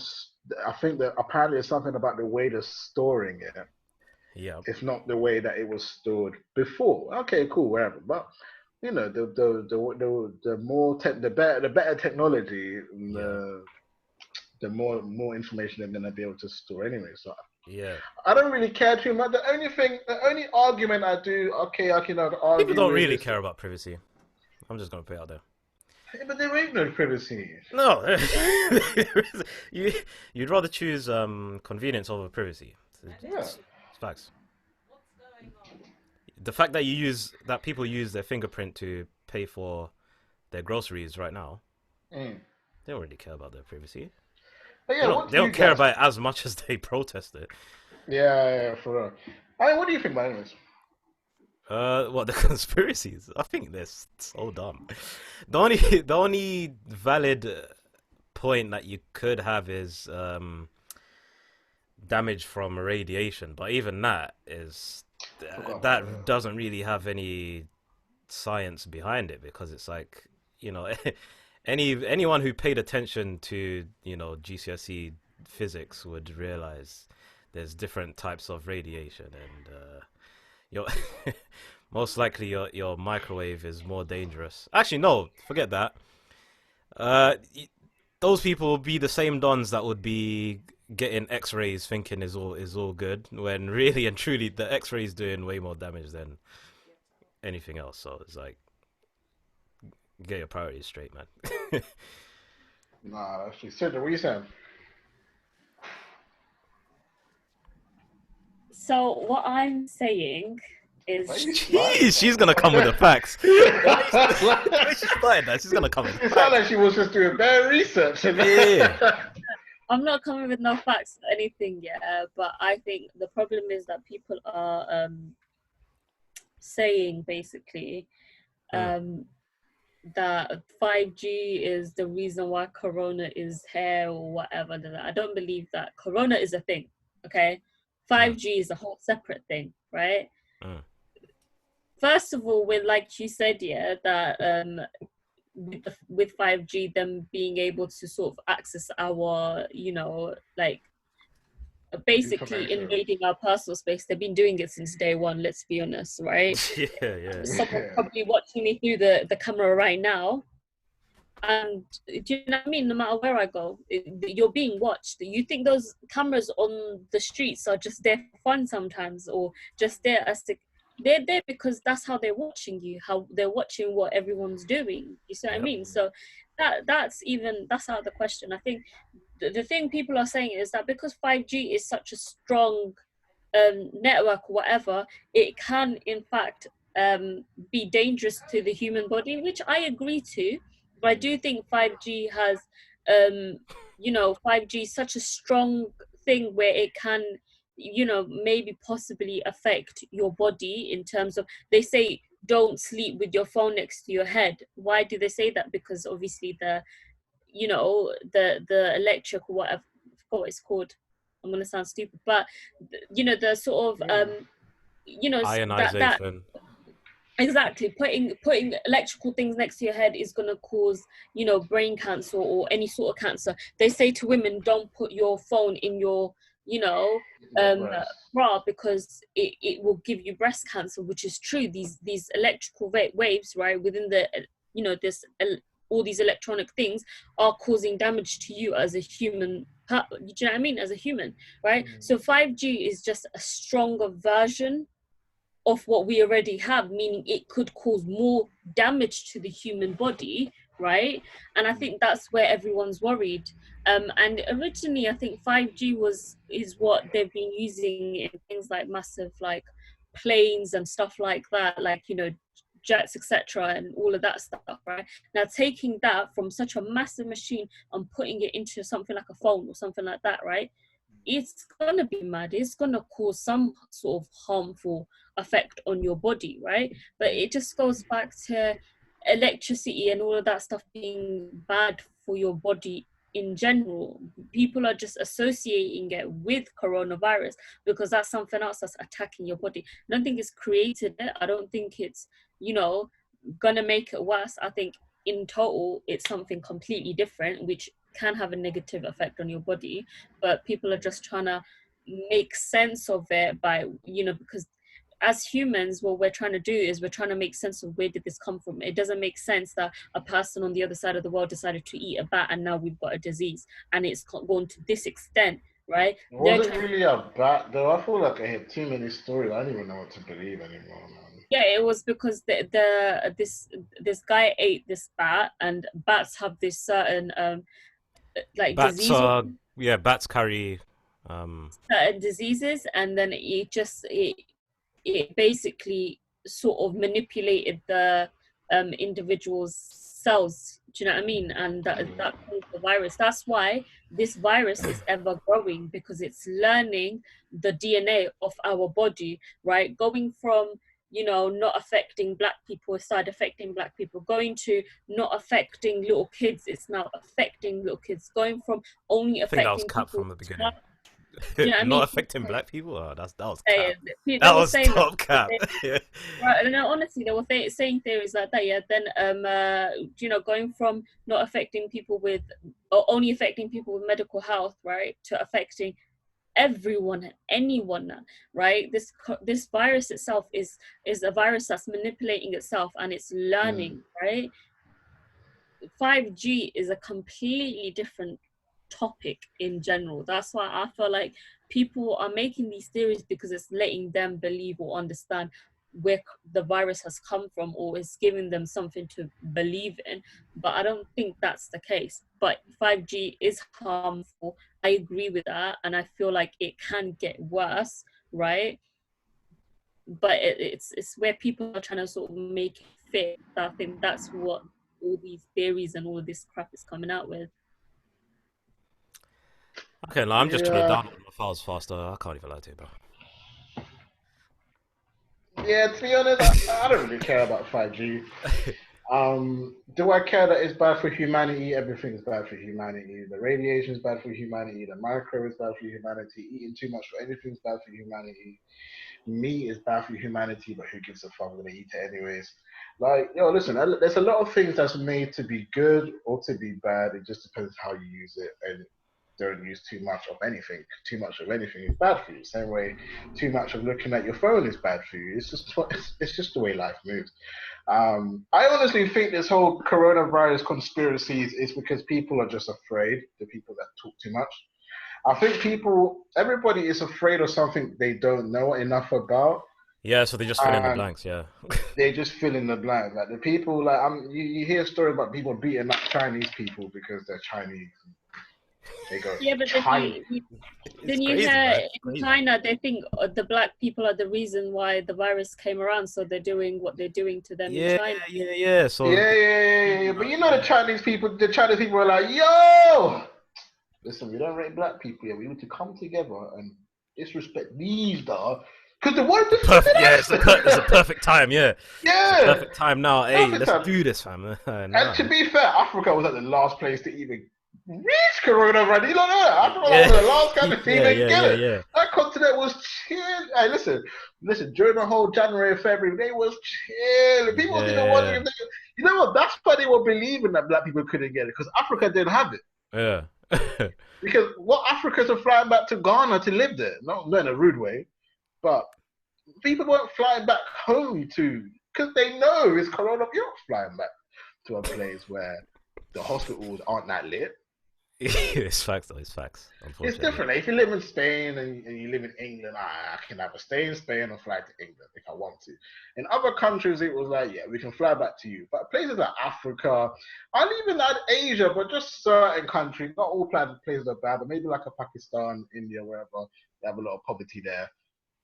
I think that apparently it's something about the way they're storing it. Yeah. It's not the way that it was stored before. Okay, cool, whatever. But you know, the better technology, the more information they're gonna be able to store anyway. So I don't really care too much. The only argument I do, okay, I can argue. People don't really care about privacy. I'm just gonna put it out there. But there ain't no privacy. No, you'd rather choose convenience over privacy. It's facts. The fact that people use their fingerprint to pay for their groceries right now, they don't really care about their privacy. But yeah, they don't care about it as much as they protest it. Yeah, for real. I mean, what do you think about it? What, the conspiracies? I think they're so dumb. The only valid point that you could have is damage from radiation, but even that doesn't really have any science behind it, because it's like, you know, anyone who paid attention to, you know, GCSE physics would realize there's different types of radiation, and most likely your microwave is more dangerous. Actually, no, forget that. Those people will be the same dons that would be getting X-rays thinking is all good, when really and truly the X-ray is doing way more damage than anything else. So it's like, get your priorities straight, man. Nah, actually, Sidra, what are you saying? So what I'm saying is, Jeez, she's gonna come with the facts. The way she started that, she's gonna come with the It facts. sounded like she was just doing bare research. Yeah. I'm not coming with no facts or anything yet, but I think the problem is that people are saying basically that 5G is the reason why Corona is here or whatever. I don't believe that. Corona is a thing, okay? 5G is a whole separate thing, right? First of all, with like you said, yeah, that with 5G, them being able to sort of access our, you know, like basically invading our personal space. They've been doing it since day one, let's be honest, right? Yeah. Someone probably watching me through the camera right now. And do you know what I mean? No matter where I go, you're being watched. You think those cameras on the streets are just there for fun sometimes, or just there as to, they're there because that's how they're watching you, how they're watching what everyone's doing. You see what I mean? So that's out of the question. I think the thing people are saying is that because 5G is such a strong network or whatever, it can in fact be dangerous to the human body, which I agree to. But I do think 5G has, 5G is such a strong thing where it can, maybe possibly affect your body in terms of, they say, don't sleep with your phone next to your head. Why do they say that? Because obviously the electric or whatever, I forgot what it's called. I'm gonna sound stupid, but the sort of ionization. Exactly, putting electrical things next to your head is going to cause brain cancer or any sort of cancer. They say to women, don't put your phone in your bra because it will give you breast cancer, which is true. These electrical waves, right, within the this all these electronic things are causing damage to you as a human. Do you know what I mean? As a human, right? So 5G is just a stronger version of what we already have, meaning it could cause more damage to the human body, right? And I think that's where everyone's worried. And originally, I think 5G is what they've been using in things like massive like planes and stuff like that, like jets, etc., and all of that stuff, right? Now taking that from such a massive machine and putting it into something like a phone or something like that, right? It's gonna be mad. It's gonna cause some sort of harmful effect on your body, right? But it just goes back to electricity and all of that stuff being bad for your body in general. People are just associating it with coronavirus because that's something else that's attacking your body. I don't think it's created it. I don't think it's gonna make it worse. I think in total it's something completely different, which can have a negative effect on your body, but people are just trying to make sense of it by because as humans, what we're trying to do is we're trying to make sense of where did this come from. It doesn't make sense that a person on the other side of the world decided to eat a bat and now we've got a disease and it's gone to this extent, right? It wasn't really a bat though. I feel like I had too many stories. I don't even know what to believe anymore, man. Yeah, it was because this guy ate this bat, and bats have this certain like Bats disease. bats carry certain diseases, and then it basically sort of manipulated the individual's cells. Do you know what I mean? And that caused the virus. That's why this virus is ever growing, because it's learning the DNA of our body, right? Going from not affecting black people, it started affecting black people. Going to not affecting little kids, it's now affecting little kids. Going from only I think that was affecting cap people from the beginning. you know what I Not mean? affecting black people. Oh, that was Saying, cap. That was top cap. Right, no, honestly, they were saying theories like that. Yeah, then going from not affecting people with, or only affecting people with medical health, right, to affecting everyone, anyone, right? This virus itself is a virus that's manipulating itself and it's learning, right? 5G is a completely different topic in general. That's why I feel like people are making these theories because it's letting them believe or understand where the virus has come from, or is giving them something to believe in. But I don't think that's the case. But 5G is harmful. I agree with that, and I feel like it can get worse, right? But it's where people are trying to sort of make it fit. I think that's what all these theories and all this crap is coming out with. Okay, now I'm just trying to download my files faster. I can't even lie to you, bro. Yeah, to be honest, I don't really care about 5G. Do I care that it's bad for humanity? Everything's bad for humanity. The radiation is bad for humanity. The micro is bad for humanity. Eating too much for anything is bad for humanity. Meat is bad for humanity, but who gives a fuck? I'm gonna eat it anyways. Like, yo, listen, there's a lot of things that's made to be good or to be bad. It just depends how you use it, and don't use too much of anything. Too much of anything is bad for you. Same way, too much of looking at your phone is bad for you. It's just the way life moves. I honestly think this whole coronavirus conspiracies is because people are just afraid. The people that talk too much. I think everybody is afraid of something they don't know enough about. Yeah, so they just fill in the blanks. Yeah, they just fill in the blanks. Like the people, like you hear a story about people beating up Chinese people because they're Chinese. They go, yeah, but then you hear in China, they think the black people are the reason why the virus came around, so they're doing what they're doing to them in China. Yeah. So yeah. But you know the Chinese people are like, yo, listen, we don't rate black people here. We need to come together and disrespect these because the one it's a perfect time. Yeah, perfect time now. Hey, let's do this, fam. And to be fair, Africa was at the last place to even reach coronavirus. You don't know that. Africa was the last country to even get it. Yeah. That continent was chill. Hey, listen. During the whole January and February, they was chill. People was even wondering if you know what? That's why they were believing that black people couldn't get it because Africa didn't have it. Yeah. Because what Africans are flying back to Ghana to live there, not in a rude way, but people weren't flying back home because they know it's coronavirus. You're not flying back to a place where the hospitals aren't that lit. It's facts, though. It's facts. It's different. Like, if you live in Spain and you live in England, I can either stay in Spain or fly to England if I want to. In other countries, it was like, yeah, we can fly back to you. But places like Africa, I'll even add Asia, but just certain countries, not all places are bad, but maybe like a Pakistan, India, wherever, they have a lot of poverty there.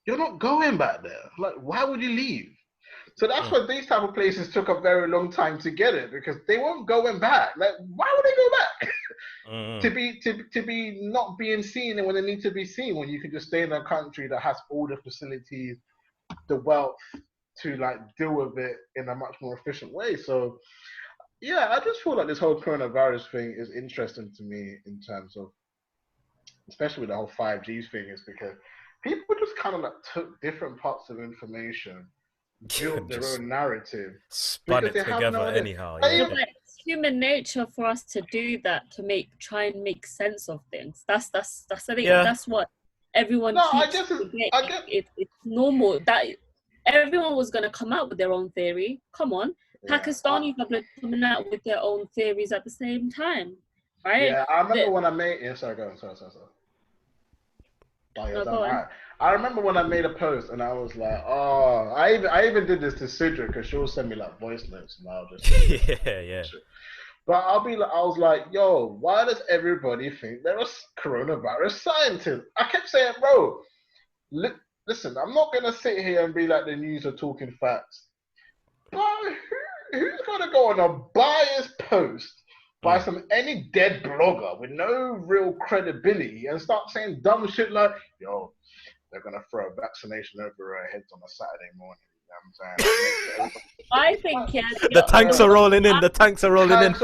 You're not going back there. Like, why would you leave? So that's why these type of places took a very long time to get it because they weren't going back. Like, why would they go back? To be not being seen and when they need to be seen, when you can just stay in a country that has all the facilities, the wealth to like deal with it in a much more efficient way. So yeah, I just feel like this whole coronavirus thing is interesting to me in terms of, especially with the whole 5G thing, is because people just kind of like took different parts of information, built their own narrative, spun it together anyhow. It's human nature for us to do that, to try and make sense of things. That's I think that's what everyone keeps. It's normal that everyone was going to come out with their own theory. Come on, Pakistani people coming out with their own theories at the same time, right? Yeah, I remember when I made. Yeah, sorry, go on. Sorry. I remember when I made a post and I was like, oh, I even did this to Sidra because she'll send me like voice notes and I'll just yeah. But I was like, yo, why does everybody think they're a coronavirus scientist? I kept saying, bro, listen, I'm not gonna sit here and be like the news are talking facts. But who's gonna go on a biased post by any dead blogger with no real credibility and start saying dumb shit like, yo, they're going to throw a vaccination over our heads on a Saturday morning. You know what I'm saying? I think, the tanks are rolling in. The tanks are rolling in.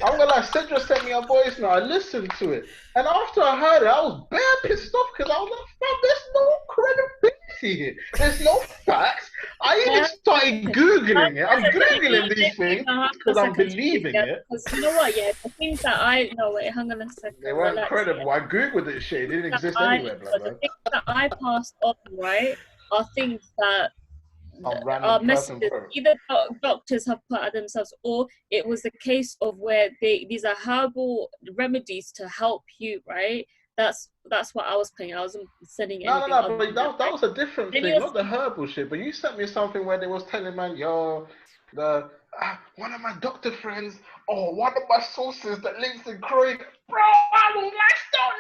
I'm going to like, Sidra sent me a voice now. I listened to it. And after I heard it, I was bare pissed off because I was like, fam, there's no credibility here. There's no facts. I even started Googling it. I'm Googling these things because I'm believing it. Because you know what, the things that I know, wait, hang on a second. They weren't credible. I Googled this shit. It didn't exist anywhere, brother. The things that I passed on, right, are things that are messages. Either doctors have put out themselves, or it was a case of where these are herbal remedies to help you, right? That's what I was playing. I wasn't sending anything. No, but that was a different thing, not the herbal shit. But you sent me something where they was telling man, yo, one of my doctor friends, or one of my sources that links in Croy, bro, I was like, stop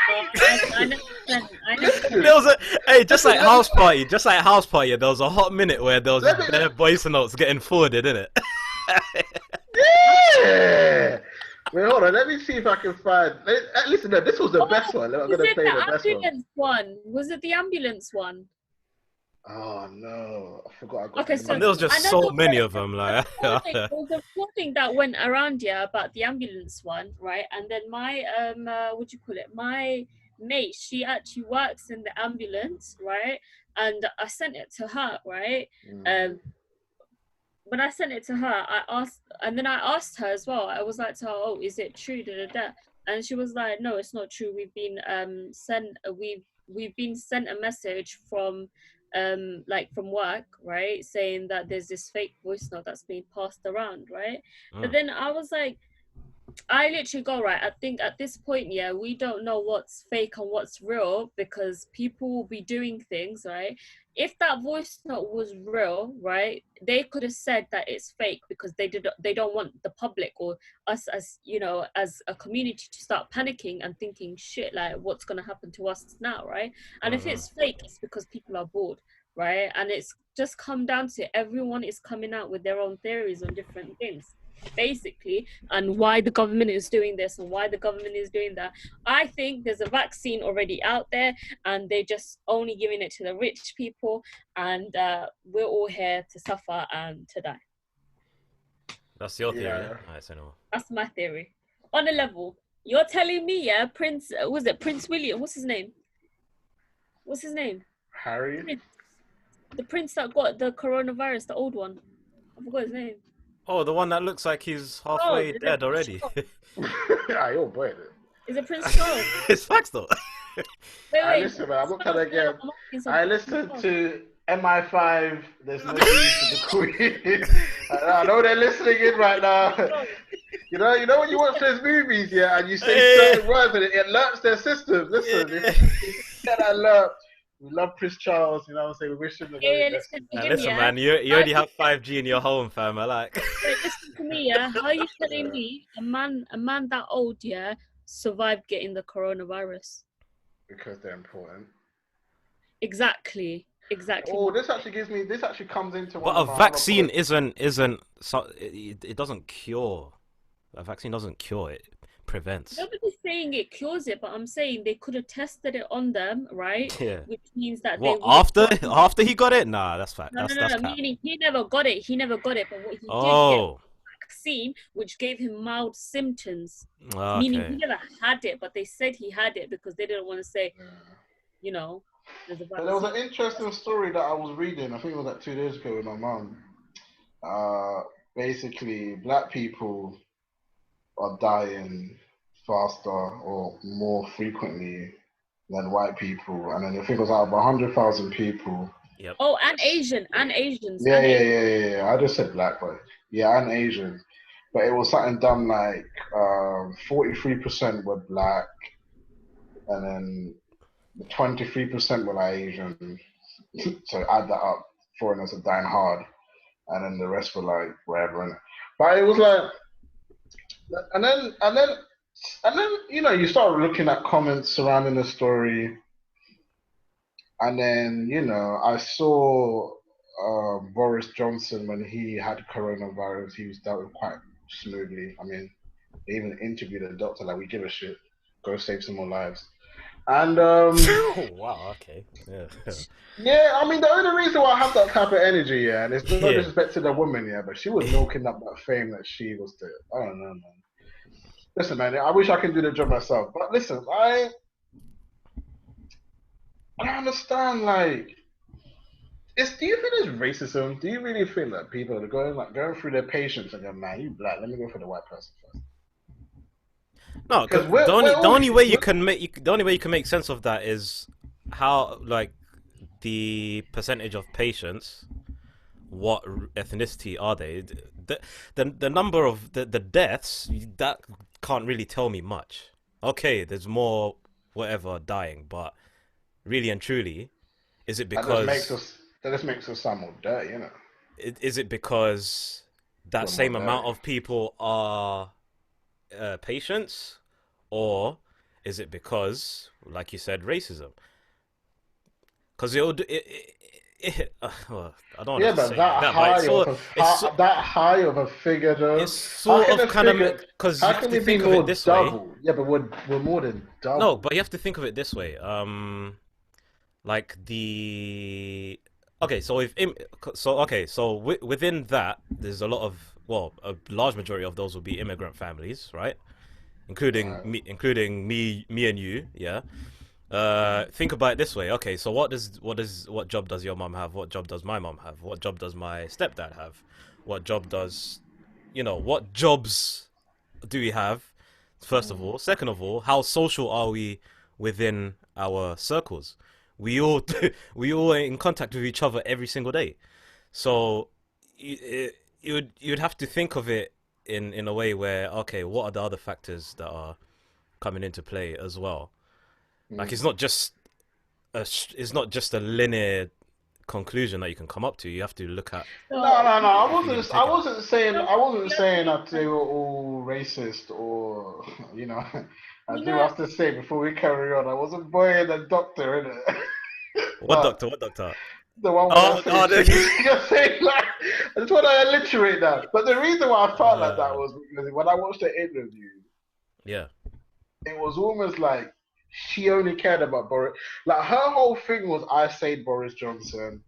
I never sent. There was just like house party, there was a hot minute where there was Let me- just bare voice notes getting forwarded, innit? Yeah. Wait, hold on. Let me see if I can find. Listen, no, this was the best one. I'm Was gonna it play the the best one. ambulance one? Was it the ambulance one? Oh no, I forgot. I got Okay, the so And there was just I know so many of them. Like, there was a reporting that went around here about the ambulance one, right? And then my what do you call it? My mate, she actually works in the ambulance, right? And I sent it to her, right? When I sent it to her, I asked, and then I asked her as well. I was like to her, "Oh, is it true?" Da, da, da. And she was like, "No, it's not true. We've been we've been sent a message from like from work, right, saying that there's this fake voice note that's being passed around, right?" But then I was like, I literally go, right, I think at this point, yeah, we don't know what's fake and what's real because people will be doing things, right? If that voice note was real, right, they could have said that it's fake because they don't want the public or us as, you know, as a community to start panicking and thinking, shit, like what's going to happen to us now, right? And if it's fake, it's because people are bored, right? And it's just come down to everyone is coming out with their own theories on different things, basically, and why the government is doing this and why the government is doing that. I think there's a vaccine already out there and they're just only giving it to the rich people, and we're all here to suffer and to die. That's your theory, yeah? Nice, I know. That's my theory. On a level, you're telling me, yeah, Prince, was it Prince William? What's his name? Harry? Prince. The prince that got the coronavirus, the old one. I forgot his name. Oh, the one that looks like he's halfway dead already. Yeah, you're boy. Is it Prince Charles? It's facts though. Wait, listen, man, I'm not trying to get. I listened to MI5. There's no use to the Queen. I know they're listening in right now. You know when you watch those movies, yeah, and you say certain words and it alerts their system. Listen, if you get that alert. We love Prince Charles, you know what I'm saying? We wish him the very best. Listen, man, you already have 5G in your home, fam. I like. Wait, listen to me, yeah. How are you telling me a man that old, yeah, survived getting the coronavirus? Because they're important. Exactly. Oh, this actually comes into. But a vaccine isn't. So it doesn't cure. A vaccine doesn't cure it. Prevents. Nobody's saying it cures it, but I'm saying they could have tested it on them, right? Yeah. Which means that after he got it? Nah, that's fact. No, That's meaning he never got it. But what he did get vaccine, which gave him mild symptoms. Okay. Meaning he never had it, but they said he had it because they didn't want to say, you know, there's a vaccine. There was an interesting story that I was reading. I think it was like 2 days ago with my mum. Basically, black people are dying faster or more frequently than white people, and then I think it was out of 100,000 people. Yep. Oh, and Asians. Yeah. I just said black, but yeah, and Asian. But it was something done like 43% were black, and then 23% were like Asian. So add that up, foreigners are dying hard, and then the rest were like wherever. But it was like. And then, you know, you start looking at comments surrounding the story, and then, you know, I saw Boris Johnson when he had coronavirus. He was dealt with quite smoothly. I mean, they even interviewed a doctor like, "We give a shit, go save some more lives." And oh wow, okay, yeah. I mean, the only reason why I have that type of energy, yeah, and it's no disrespect to the woman, yeah, but she was milking up that fame that she was the. I don't know, man. Listen, man, I wish I could do the job myself. But listen, I understand, like, do you think it's racism? Do you really feel that people are going through their patients and going, man, you black, let me go for the white person first? No, because the only way you can make sense of that is how, like, the percentage of patients, what ethnicity are they? The number of the deaths, that can't really tell me much. Okay, there's more whatever dying, but really and truly, is it because that just makes us sound more dirty, you know? Is it because that same amount of people are patients, or is it because, like you said, racism? Because it'll do well, I don't Yeah, have to but say it like that, but that high of a figure though. it's How sort can of a kind of figure? because you How have can to we be think of it more this way. double? Yeah, but we're more than No, double. but you have to think of it this way. Like the okay, so if im- so okay, so within that, there's a lot of a large majority of those will be immigrant families, right? Including Right. me and you, yeah. Think about it this way. Okay, so what job does your mom have? What job does my mom have? What job does my stepdad have? What job does, what jobs do we have? First of all, second of all, how social are we within our circles? We all we all are in contact with each other every single day. So you'd have to think of it in a way where, okay, what are the other factors that are coming into play as well? Like it's not just a linear conclusion that you can come up to. You have to look at No, no, no. everything in I particular. wasn't saying. I wasn't saying that they were all racist or, you know. I You do know, have to say before we carry on, I wasn't boying a doctor, innit? What But doctor? What doctor? the one when I Oh, say shit, you're saying like, I just want to alliterate that. But the reason why I felt like that uh, was because when I watched the interview, yeah. it was almost like she only cared about Boris. Like her whole thing was, I saved Boris Johnson.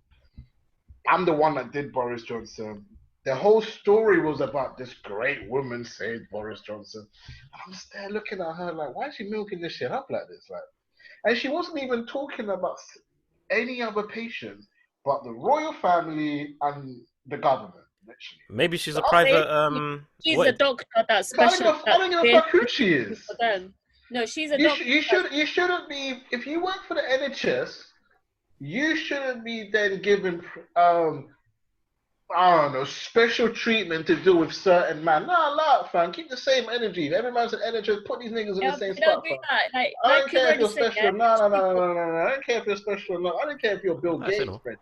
I'm the one that did Boris Johnson. The whole story was about this great woman saved Boris Johnson. And I'm just there looking at her like, why is she milking this shit up like this? Like, and she wasn't even talking about any other patients but the royal family and the government, literally. Maybe she's a The private she's a what doctor that I don't give a fuck who she specializes is. for them. No, she's a doctor. You shouldn't be, if you work for the NHS, you shouldn't be then given I don't know, special treatment to do with certain man. Nah, fam. Keep the same energy. Every man's an energy. Put these niggas in the same They don't spot, do fam. that. I Like don't you've care if already you're said, yeah. special. No. I don't care if you're special or not. I don't care if you're Bill I say Gates, no. Fred.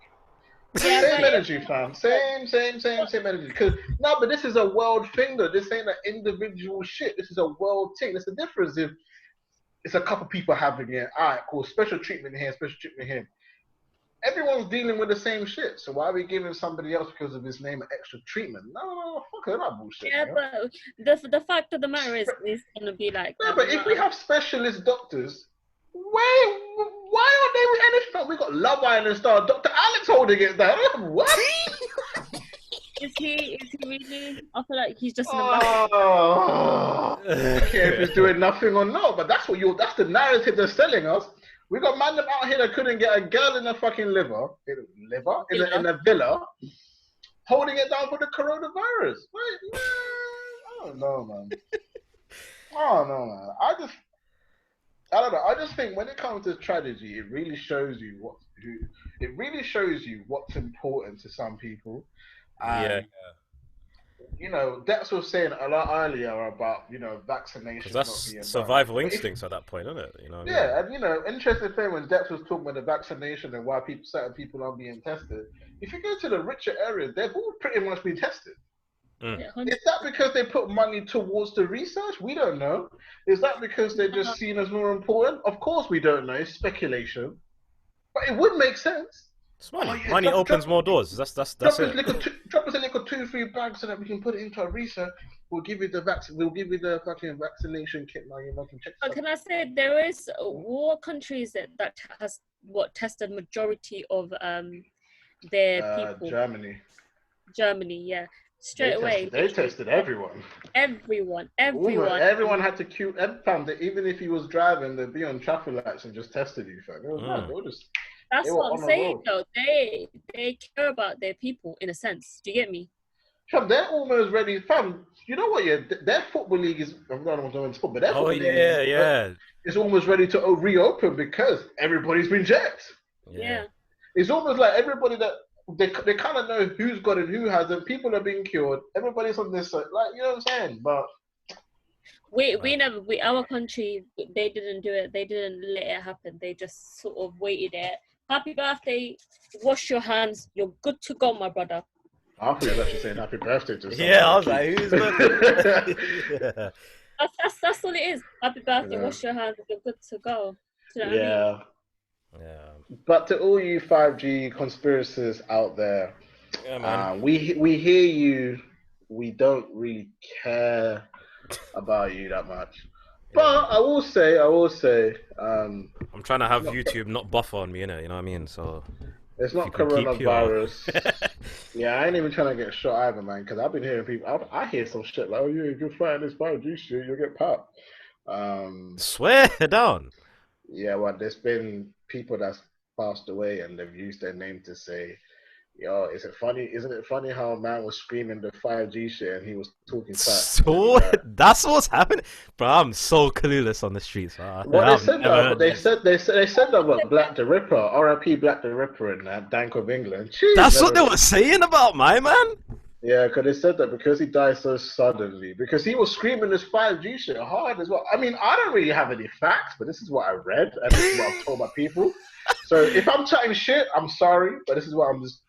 Yeah, Same but energy, fam. Same energy. Cause no, but this is a world thing, though. This ain't an individual shit. This is a world thing. There's a difference if it's a couple people having it. All right, cool. Special treatment here, special treatment here. Everyone's dealing with the same shit. So why are we giving somebody else because of his name extra treatment? No, fuck it, that bullshit. yeah, Man. but the fact of the matter is, it's gonna be like No, that. but if we have specialist doctors, why aren't they with NHS? We got Love Island star Dr. Alex holding it down. What? Is he really? I feel like he's just an Oh, I don't care if he's doing nothing or not, but that's the narrative they're selling us. We got man out here that couldn't get a girl in a fucking in a villa, holding it down for the coronavirus. Wait, man, I don't know, man. I don't know. I just think when it comes to tragedy, it really shows you what's important to some people. Yeah, And Dex was saying a lot earlier about because vaccinations not that's being done. survival instincts at that point, isn't it? You know what I mean? Yeah, and interesting thing when Dex was talking about the vaccination and why certain people aren't being tested. If you go to the richer areas, they've all pretty much been tested. Yeah, Is that because they put money towards the research? We don't know. Is that because they're just seen as more important? Of course, we don't know. It's speculation, but it would make sense. It's money. Money opens more doors. That's Drop it. us a little 2-3 bags so that we can put it into our research. We'll give you the vaccine. We'll give you the fucking vaccination kit. Now you can check. But can I say there is war countries that has tested majority of their people? Germany, yeah. Straight away. They tested everyone. Everyone. Everyone had to queue. Even if he was driving, they'd be on traffic lights and just tested you. Fam. That's what I'm saying, though. They care about their people in a sense. Do you get me? Fam, they're almost ready. Fam, you know what? Yeah, their football league is. I'm not going to sport, but their football league is almost ready to reopen because everybody's been checked. Yeah. It's almost like everybody that they kind of know who's got it, who hasn't. People are being cured. Everybody's on this side. Like, you know what I'm saying? But our country, they didn't do it. They didn't let it happen. They just sort of waited it. Happy birthday. Wash your hands. You're good to go, my brother. I thought you were actually saying happy birthday to someone. Yeah, I was like, who's birthday? That's all it is. Happy birthday. Yeah. Wash your hands. You're good to go. Do you know what I mean? Yeah. Yeah. But to all you 5G conspiracists out there, Yeah, man. we hear you. We don't really care about you that much. Yeah, But man. I will say, I'm trying to have not, YouTube not buffer on me, innit? You know what I mean? So it's if you not can keep your coronavirus. Yeah, I ain't even trying to get shot either, man. Because I've been hearing people. I hear some shit like, "Oh yeah, if you're fighting this 5G shit, you'll get popped." swear down. Yeah, well, there's been people that's passed away, and they've used their name to say, "Yo, is it funny? Isn't it funny how a man was screaming the 5G shit and he was talking facts?" And then he So died. that's what's happening, bro. I'm so clueless on the streets. Well, they I've said never that, but heard this. they said that about Black the Ripper, R.I.P. Black the Ripper, and that Dank of England. Jeez, That's what they man. were saying about my man. Yeah, because they said that because he died so suddenly, because he was screaming this 5G shit hard as well. I mean, I don't really have any facts, but this is what I read, and this is what I've told my people. So if I'm chatting shit, I'm sorry, but this is what I'm just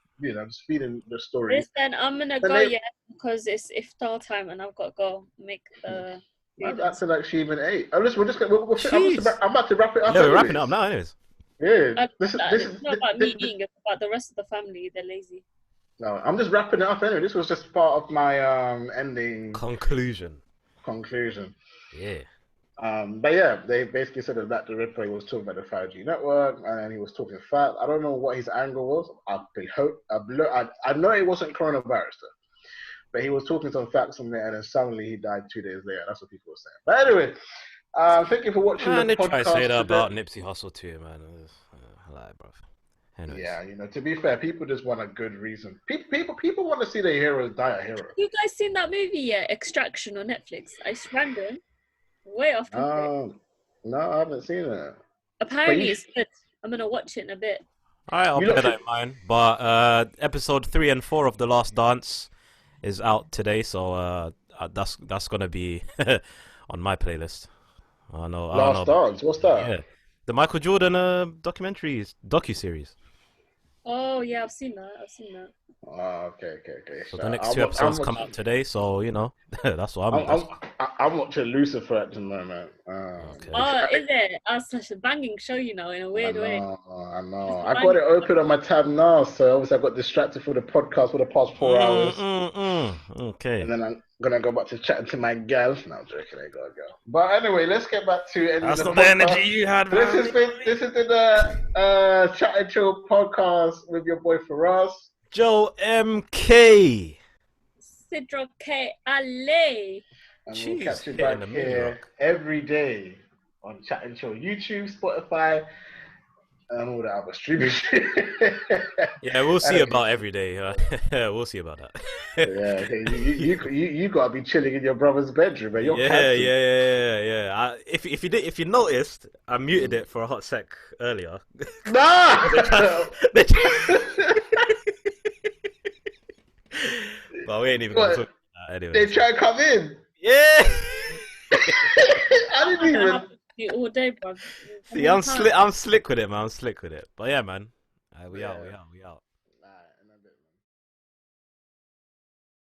feeding the story. Listen, I'm gonna go, because it's iftar time and I've got to go make the food. I'm acting like she even ate. Oh, listen, I'm about to wrap it up. Yeah, we're wrapping it up now, anyways. Yeah, It's not about me eating, it's about the rest of the family. They're lazy. No, I'm just wrapping it up anyway. This was just part of my ending conclusion. Yeah. But yeah, they basically said that the Ripper was talking about the 5G network, and then he was talking fat. I don't know what his angle was. I know it wasn't coronavirus though, but he was talking some facts on there, and then suddenly he died 2 days later. That's what people were saying. But anyway, thank you for watching the podcast. They try to say that about Nipsey Hussle too, man. Lie, bro. Anyways. Yeah, to be fair, people just want a good reason. People want to see their heroes die a hero. You guys seen that movie yet? Extraction on Netflix. It's random. Way off topic. No, I haven't seen it. Apparently it's good. I'm gonna watch it in a bit. Alright, I'll bear that in mind. But episode 3 and 4 of The Last Dance is out today, so that's gonna be on my playlist. Last Dance, what's that? Yeah. The Michael Jordan docu-series. Oh yeah, I've seen that. Oh, okay. So the next 2 episodes come out today, so that's what I'm watching Lucifer at the moment. Okay. Oh, is it? That's such a banging show, in a weird way. I know. I got it open on my tab now, so obviously I got distracted for the podcast for the past 4 hours. Okay. And then I'm gonna go back to chatting to my gal. No, I'm joking. I gotta go. But anyway, let's get back to ending that's the not podcast. the energy you had, man. This has been the Chat and Chill podcast with your boy Firahs. Joe MK. Sidra K. Ale. And we'll catch you back here every day on Chat and Chill, YouTube, Spotify, and all that other streaming shit. Yeah, we'll see about every day. We'll see about that. Yeah, you gotta be chilling in your brother's bedroom, man. Yeah. If you noticed, I muted it for a hot sec earlier. Nah. But we ain't even gonna talk about that anyway. They try to come in. Yeah. I didn't even. All day, bro. See, I'm slick with it, man. But yeah, man. We out.